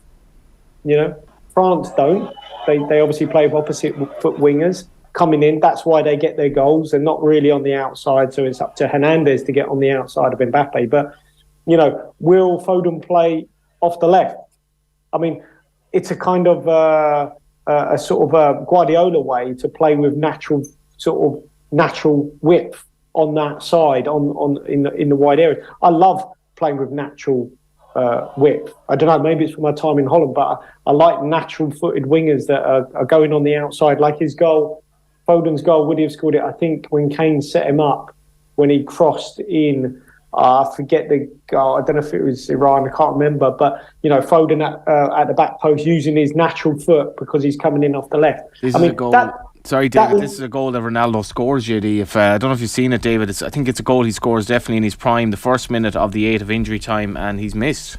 France don't. They obviously play with opposite foot wingers coming in. That's why they get their goals. They're not really on the outside, so it's up to Hernandez to get on the outside of Mbappe. But, will Foden play off the left? I mean, it's a kind of a sort of a Guardiola way to play with natural width on that side, in the wide area. I love playing with natural width. I don't know, maybe it's from my time in Holland, but I like natural-footed wingers that are going on the outside, like his goal, Foden's goal. Would he have scored it? I think when Kane set him up, when he crossed in, I forget the goal. I don't know if it was Iran. I can't remember. But Foden at the back post using his natural foot because he's coming in off the left. This is a goal. Sorry, David. This is a goal that Ronaldo scores, JD. I don't know if you've seen it, David. I think it's a goal he scores definitely in his prime, the first minute of the 8 of injury time, and he's missed.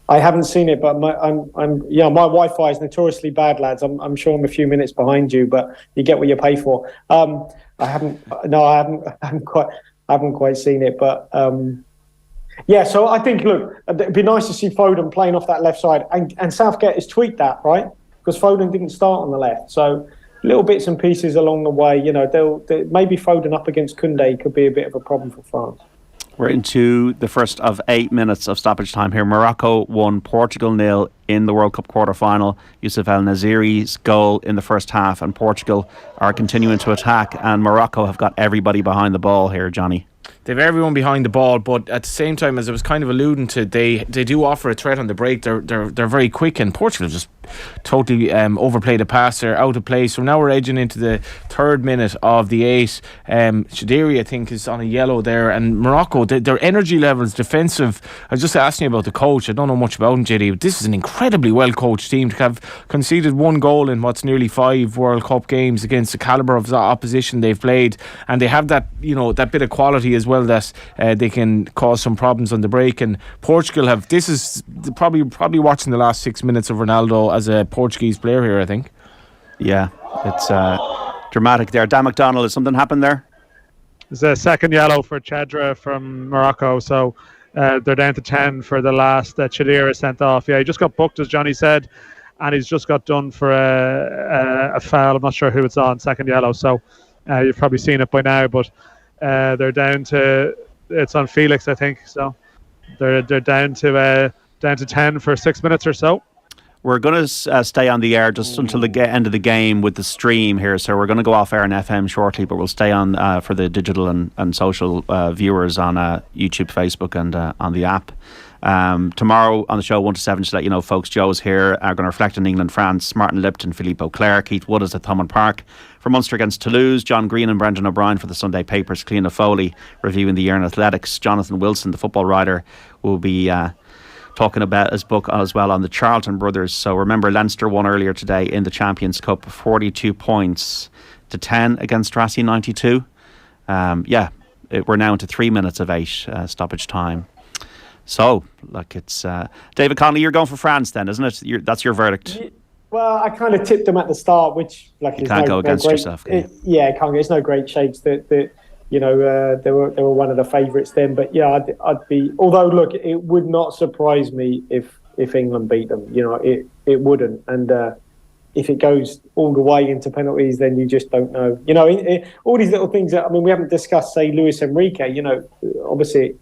I haven't seen it, but my Wi-Fi is notoriously bad, lads. I'm sure I'm a few minutes behind you, but you get what you pay for. I haven't quite seen it, but so I think, look, it'd be nice to see Foden playing off that left side, and Southgate has tweaked that, right? Because Foden didn't start on the left, so little bits and pieces along the way. They'll maybe Foden up against Koundé could be a bit of a problem for France. We're into the first of 8 minutes of stoppage time here. Morocco won, Portugal 0 in the World Cup quarter-final. Yusuf El Naziri's goal in the first half, and Portugal are continuing to attack, and Morocco have got everybody behind the ball here, Johnny. They've everyone behind the ball, but at the same time, as I was kind of alluding to, they do offer a threat on the break. They're very quick, and Portugal just totally overplayed a pass. They're out of play. So now we're edging into the 3rd minute of the 8. Shadiri, I think, is on a yellow there, and Morocco, their energy levels, defensive. I was just asking you about the coach. I don't know much about him, JD, but this is an incredibly well coached team to have conceded 1 goal in what's nearly 5 World Cup games against the calibre of the opposition they've played, and they have that that bit of quality as well that they can cause some problems on the break. And Portugal have, this is probably watching the last 6 minutes of Ronaldo as a Portuguese player here, I think. Yeah, it's dramatic there. Dan McDonnell, has something happened there? There's a second yellow for Chedra from Morocco, so they're down to 10 for the last Chedira sent off. Yeah, he just got booked, as Johnny said, and he's just got done for a foul. I'm not sure who it's on, second yellow, so you've probably seen it by now, but they're down to, it's on Felix, I think, so they're down to 10 for 6 minutes or so. We're going to stay on the air just until the end of the game with the stream here. So we're going to go off air on FM shortly, but we'll stay on for the digital and social viewers on YouTube, Facebook, and on the app. Tomorrow on the show 1 to 7, just to let you know, folks, Joe's here, are going to reflect on England, France, Martin Lipton, Philippe Auclair, Keith Wood is at Thomond Park. For Munster against Toulouse, John Green and Brendan O'Brien for the Sunday papers, Cliona Foley reviewing the year in athletics. Jonathan Wilson, the football writer, will be talking about his book as well on the Charlton brothers. So remember, Leinster won earlier today in the Champions Cup, 42 points to 10 against Racing 92. We're now into 3 minutes of 8 stoppage time. So, like, it's David Connolly, you're going for France then, isn't it? That's your verdict. Well, I kind of tipped them at the start, which, like, you can't go against yourself. Yeah, can't. It's no great shakes that they were one of the favourites then. But yeah, I'd be. Although, look, it would not surprise me if England beat them. It wouldn't. And if it goes all the way into penalties, then you just don't know. All these little things that, I mean, we haven't discussed, say, Luis Enrique. Obviously,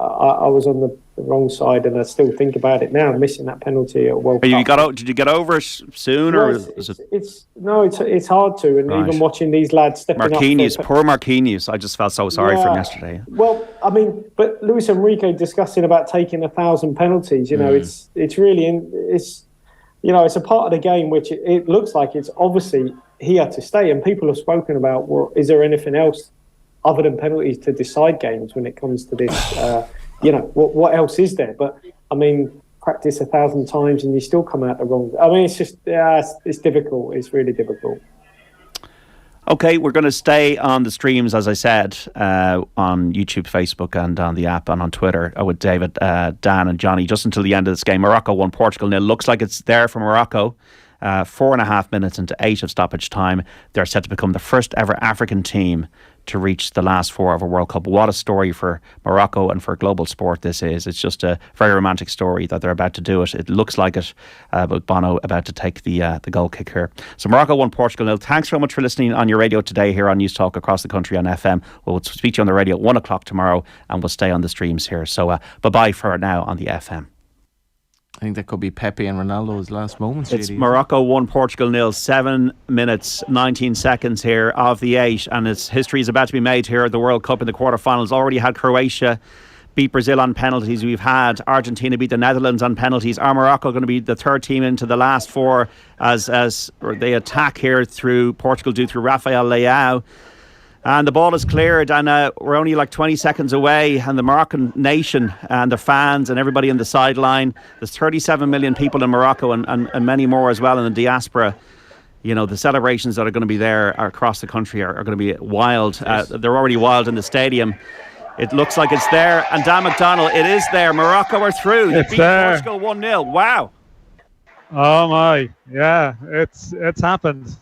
I was on the wrong side, and I still think about it now, missing that penalty at World Cup. Did you get over it soon, or is it? It's hard to, and Right. even watching these lads stepping Marquinhos, up. poor Marquinhos. I just felt so sorry for him yesterday. Well, I mean, but Luis Enrique discussing about taking 1,000 penalties. It's really it's a part of the game which it looks like it's obviously here to stay, and people have spoken about, well, is there anything else other than penalties to decide games when it comes to this? What else is there? But I mean, practice 1,000 times and you still come out the wrong. I mean, it's just it's difficult. It's really difficult. Okay, we're going to stay on the streams, as I said, on YouTube, Facebook, and on the app, and on Twitter with David, Dan, and Johnny just until the end of this game. Morocco 1, Portugal 0. Looks like it's there for Morocco. 4.5 minutes into 8 of stoppage time. They're set to become the first ever African team to reach the last 4 of a World Cup. What a story for Morocco and for global sport this is. It's just a very romantic story that they're about to do it. It looks like it, with Bono about to take the goal kick here. So Morocco 1, Portugal 0. Thanks very much for listening on your radio today here on News Talk across the country on FM. We'll speak to you on the radio at 1 o'clock tomorrow, and we'll stay on the streams here. So bye-bye for now on the FM. I think that could be Pepe and Ronaldo's last moments. It's Morocco 1, Portugal 0. 7 minutes, 19 seconds here of the 8, and its history is about to be made here at the World Cup in the quarterfinals. Already had Croatia beat Brazil on penalties. We've had Argentina beat the Netherlands on penalties. Are Morocco going to be the third team into the last 4 as they attack here through Portugal through Rafael Leao? And the ball is cleared, and we're only like 20 seconds away, and the Moroccan nation and the fans and everybody in the sideline, there's 37 million people in Morocco and many more as well in the diaspora. The celebrations that are going to be there across the country are going to be wild. They're already wild in the stadium. It looks like it's there, and Dan McDonnell, it is there. Morocco are through. They beat Portugal 1-0. Wow. Oh my, yeah, it's happened.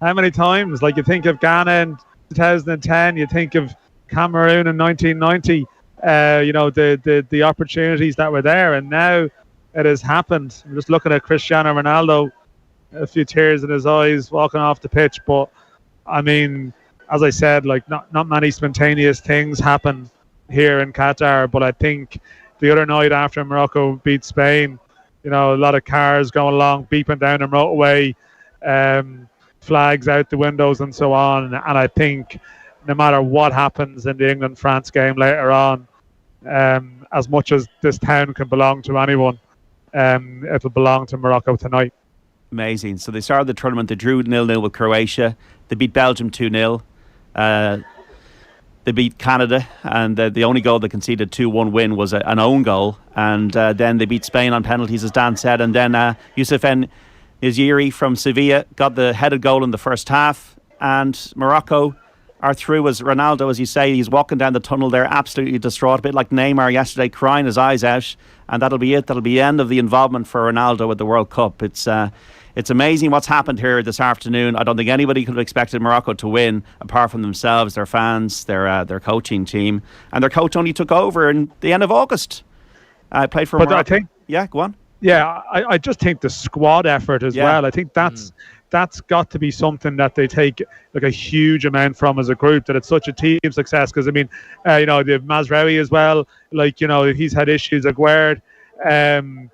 How many times? Like, you think of Ghana in 2010, you think of Cameroon in 1990. The opportunities that were there, and now it has happened. I'm just looking at Cristiano Ronaldo, a few tears in his eyes, walking off the pitch. But I mean, as I said, like not many spontaneous things happen here in Qatar. But I think the other night after Morocco beat Spain, a lot of cars going along, beeping down the motorway. Flags out the windows and so on, and I think no matter what happens in the England-France game later on, as much as this town can belong to anyone, it'll belong to Morocco tonight. Amazing. So they started the tournament, they drew 0-0 with Croatia, they beat Belgium 2-0, they beat Canada, and the only goal they conceded 2-1 win was an own goal, and then they beat Spain on penalties, as Dan said, and then Youssef Iziri from Sevilla got the headed goal in the first half, and Morocco are through. As Ronaldo, as you say, he's walking down the tunnel there, absolutely distraught, a bit like Neymar yesterday, crying his eyes out, and that'll be it. That'll be the end of the involvement for Ronaldo at the World Cup. It's amazing what's happened here this afternoon. I don't think anybody could have expected Morocco to win, apart from themselves, their fans, their coaching team, and their coach only took over in the end of August. I played for Morocco. Yeah, go on. Yeah, I just think the squad effort as well. I think that's got to be something that they take like a huge amount from as a group, that it's such a team success. Because I mean, they have Mazraoui as well. Like, he's had issues. Aguerd, another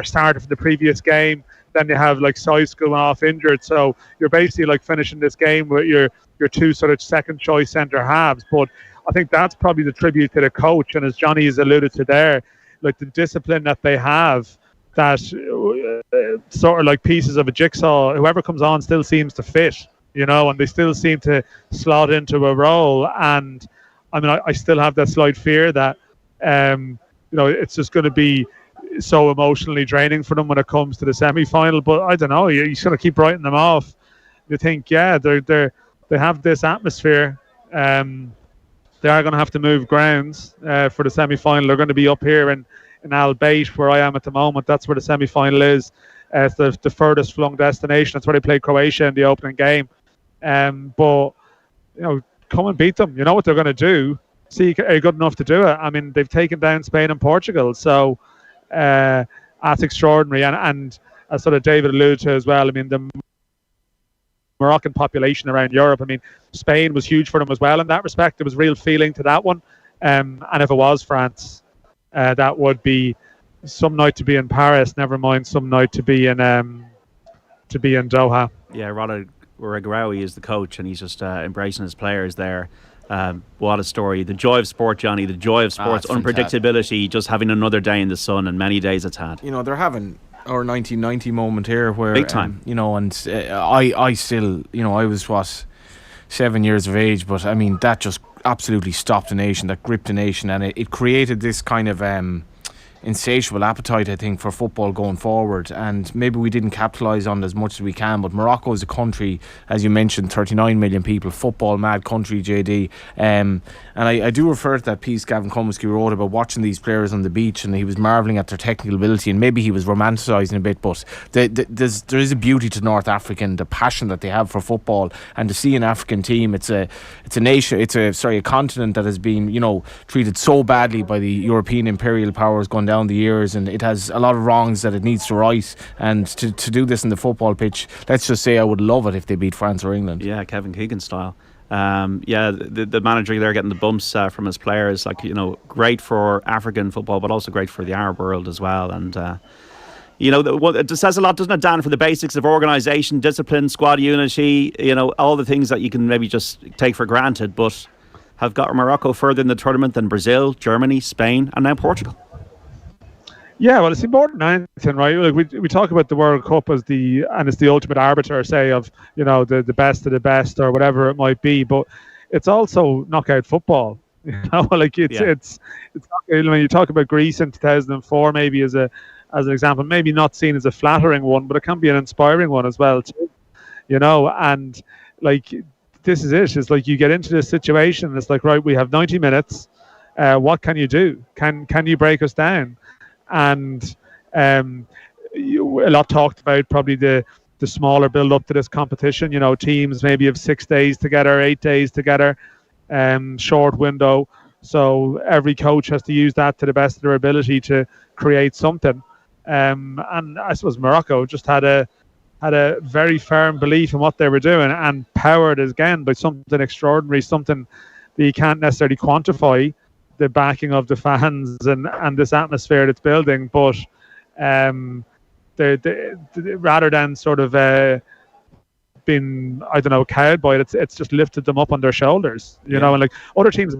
starter from the previous game. Then you have like Saiz going off injured. So you're basically like finishing this game with your 2 sort of second choice centre halves. But I think that's probably the tribute to the coach. And as Johnny has alluded to there, like the discipline that they have, that sort of like pieces of a jigsaw, whoever comes on still seems to fit, and they still seem to slot into a role. And I mean, I still have that slight fear that, it's just going to be so emotionally draining for them when it comes to the semi-final. But I don't know, you sort of keep writing them off. You think, yeah, they have this atmosphere. They are going to have to move grounds for the semi-final. They're going to be up here in Al Bayt, where I am at the moment. That's where the semi-final is. It's the furthest flung destination. That's where they played Croatia in the opening game. But come and beat them. You know what they're going to do. See, are you good enough to do it? I mean, they've taken down Spain and Portugal, so that's extraordinary. And as sort of David alluded to as well, I mean, the Moroccan population around Europe, I mean, Spain was huge for them as well in that respect. There was real feeling to that one. And if it was France, that would be some night to be in Paris, never mind some night to be in Doha. Yeah, Rada Regraoui is the coach, and he's just embracing his players there. What a story. The joy of sport, Johnny. The joy of sports. Unpredictability, just having another day in the sun, and many days it's had. You know, they're having our 1990 moment here where... Big time. You know, and I still... You know, I was, 7 years of age, but I mean, that just absolutely stopped the nation, that gripped the nation, and it created this kind of... insatiable appetite, I think, for football going forward, and maybe we didn't capitalise on it as much as we can. But Morocco is a country, as you mentioned, 39 million people, football mad country, JD, and I do refer to that piece Gavin Comisky wrote about watching these players on the beach, and he was marvelling at their technical ability, and maybe he was romanticising a bit, but there is a beauty to North Africa and the passion that they have for football, and to see an African team, it's a nation, a continent that has been, you know, treated so badly by the European imperial powers going down the years, and it has a lot of wrongs that it needs to right, and to do this in the football pitch, let's just say I would love it if they beat France or England. Yeah, Kevin Keegan style. The manager there getting the bumps from his players, like, you know, great for African football, but also great for the Arab world as well. And you know, it says a lot, doesn't it, Dan, for the basics of organisation, discipline, squad unity, you know, all the things that you can maybe just take for granted, but have got Morocco further in the tournament than Brazil, Germany, Spain, and now Portugal. Yeah, well, it's important than anything, right? Like we talk about the World Cup as it's the ultimate arbiter, say, of, you know, the best of the best or whatever it might be, but it's also knockout football. You know, like it's when you talk about Greece in 2004, maybe as an example, maybe not seen as a flattering one, but it can be an inspiring one as well too. You know, and like this is it. It's like you get into this situation. It's like, right, we have 90 minutes. What can you do? Can you break us down? And a lot talked about probably the smaller build up to this competition. You know, teams maybe have 6 days together, 8 days together, short window. So every coach has to use that to the best of their ability to create something. And I suppose Morocco just had a very firm belief in what they were doing, and powered again by something extraordinary, something that you can't necessarily quantify, the backing of the fans and this atmosphere that's building, but rather than sort of being, I don't know, cowed by it, it's just lifted them up on their shoulders, you know. And like other teams,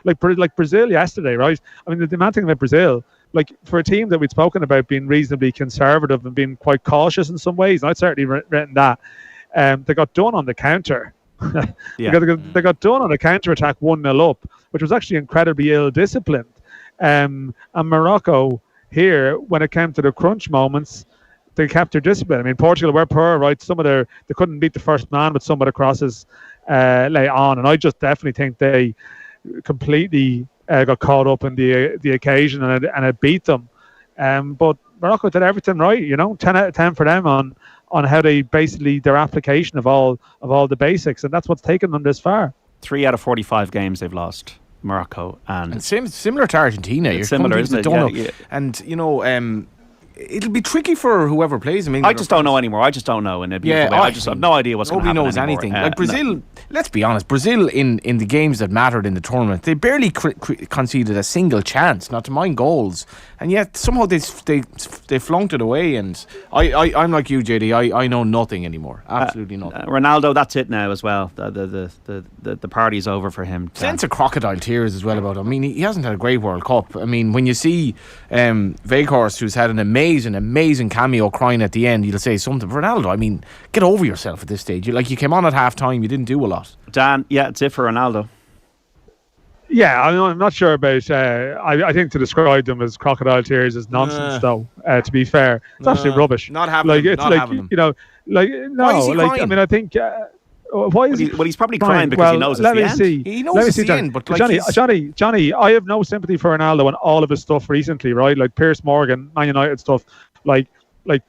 like Brazil yesterday, right? I mean, the mad thing about Brazil, like for a team that we'd spoken about being reasonably conservative and being quite cautious in some ways, and I'd certainly written that, they got done on the counter. They got done on a counter-attack 1-0 up, which was actually incredibly ill-disciplined. And Morocco here, when it came to the crunch moments, they kept their discipline. I mean, Portugal were poor, right? They couldn't beat the first man, but some of the crosses lay on, and I just definitely think they completely got caught up in the occasion, and it beat them. But Morocco did everything right, you know, 10 out of 10 for them on how they basically their application of all the basics, and that's what's taken them this far. 3 out of 45 games they've lost, Morocco, and similar to Argentina. It's similar, isn't it? Yeah. And you know, it'll be tricky for whoever plays. I mean, I just don't know anymore. I just don't know in a beautiful way. I just have no idea what's going to happen. Nobody knows anything. Like Brazil, let's be honest, Brazil in the games that mattered in the tournament, they barely conceded a single chance, not to mind goals, and yet somehow they flunked it away. And I'm like you, JD. I know nothing anymore. Absolutely nothing. Ronaldo, that's it now as well. The party's over for him. Sense of crocodile tears as well about him. I mean, he hasn't had a great World Cup. I mean, when you see Weghorst, who's had an amazing cameo crying at the end, you'll say something. Ronaldo, I mean, get over yourself at this stage. You came on at half time, you didn't do a lot. Dan, yeah, it's it for Ronaldo. Yeah, I'm not sure about. I think to describe them as crocodile tears is nonsense, though. To be fair, it's absolutely rubbish. Not having them. You know, like no, like I mean, I think. Why is well, he's probably crying because he knows it's the end. He knows it's the end, but like Johnny, I have no sympathy for Ronaldo and all of his stuff recently, right? Like Piers Morgan, Man United stuff, like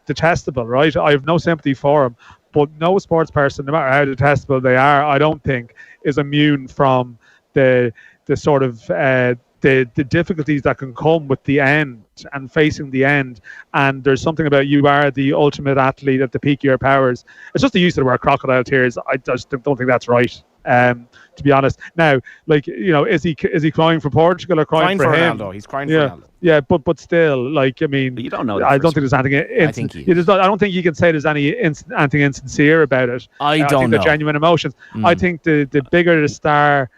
detestable, right? I have no sympathy for him, but no sports person, no matter how detestable they are, I don't think is immune from the sort of the difficulties that can come with the end and facing the end. And there's something about you are the ultimate athlete at the peak of your powers. It's just the use of the word crocodile tears. I just don't think that's right. To be honest, now, like, is he crying for Portugal or crying for him? Ronaldo. He's crying Yeah. for Ronaldo. Yeah, but still, like, I mean, But you don't know. I don't think there's anything. I think he I don't think you can say there's anything insincere about it. I think don't they're know. genuine emotions. I think the bigger the star,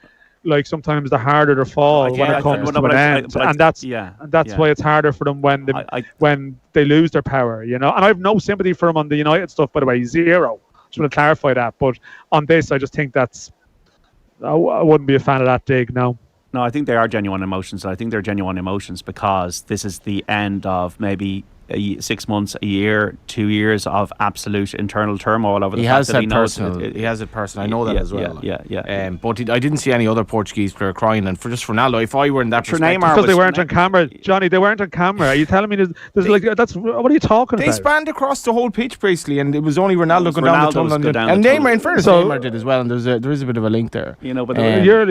like, sometimes the harder the fall when it comes to an end, and that's why it's harder for them when they lose their power. And I have no sympathy for him on the United stuff, by the way, zero. Just want to clarify that. But on this, I just think I wouldn't be a fan of that dig. No. No, I think they are genuine emotions. I think they're genuine emotions because this is the end of maybe 6 months, a year, 2 years of absolute internal turmoil over the fact that he knows he has it personal. I know that as well. Yeah. But I didn't see any other Portuguese player crying. And for Ronaldo, if I were in that perspective, because they weren't on camera, Johnny. They weren't on camera. Are you telling me there's like that's what are you talking about? They spanned across the whole pitch basically, and it was only Ronaldo going down the tunnel, and Neymar, in fairness, Neymar did as well. And there is a bit of a link there. But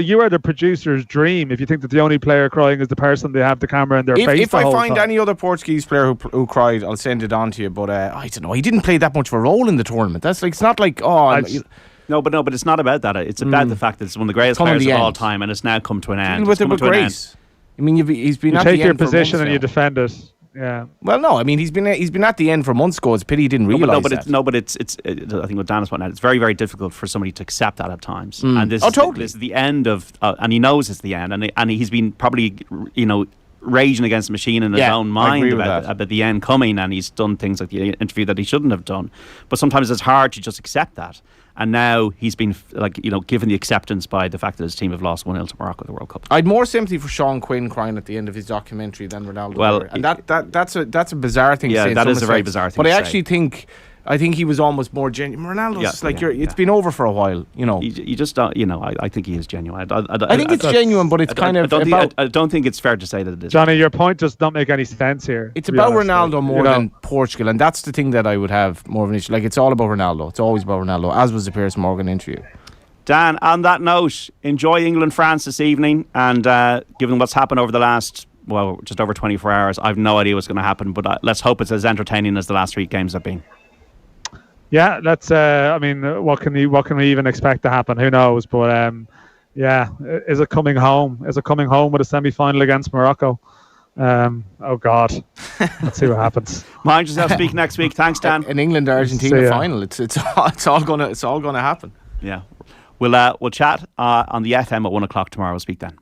you are the producer's dream if you think that the only player crying is the person they have the camera in their face. If I find any other Portuguese player who cried, I'll send it on to you. But I don't know. He didn't play that much of a role in the tournament. That's like, it's not like No, but it's not about that. It's about the fact that it's one of the greatest players of all time, and it's now come to an end. With it with grace. I mean, he's been. You at take the your end position and now. you defend it. Yeah. Well, no. I mean, he's been at the end for months ago. It's a pity he didn't realise that. But it's. I think what Dan is pointing out, it's very, very difficult for somebody to accept that at times. And this is the end of, and he knows it's the end, and he's been probably, raging against the machine in his own mind about the end coming, and he's done things like the interview that he shouldn't have done. But sometimes it's hard to just accept that. And now he's been given the acceptance by the fact that his team have lost 1-0 to Morocco at the World Cup. I had more sympathy for Sean Quinn crying at the end of his documentary than Ronaldo. Well, and that's a bizarre thing. Yeah, to say that is a very bizarre thing. But I actually think he was almost more genuine. Ronaldo's it's been over for a while. You just don't. I think he is genuine. I think it's genuine, but it's kind of. I don't think it's fair to say that it is. Johnny, your point does not make any sense here. It's about Ronaldo more than Portugal, and that's the thing that I would have more of an issue. Like, it's all about Ronaldo. It's always about Ronaldo, as was the Piers Morgan interview. Dan, on that note, enjoy England-France this evening, and given what's happened over the last, just over 24 hours, I've no idea what's going to happen, but let's hope it's as entertaining as the last 3 games have been. Yeah, that's. I mean, what can we even expect to happen? Who knows? But is it coming home? Is it coming home with a semi-final against Morocco? Oh God, let's see what happens. Mind yourself. Speak next week. Thanks, Dan. An England-Argentina final. It's all gonna happen. Yeah, we'll chat on the FM at 1:00 tomorrow. We'll speak then.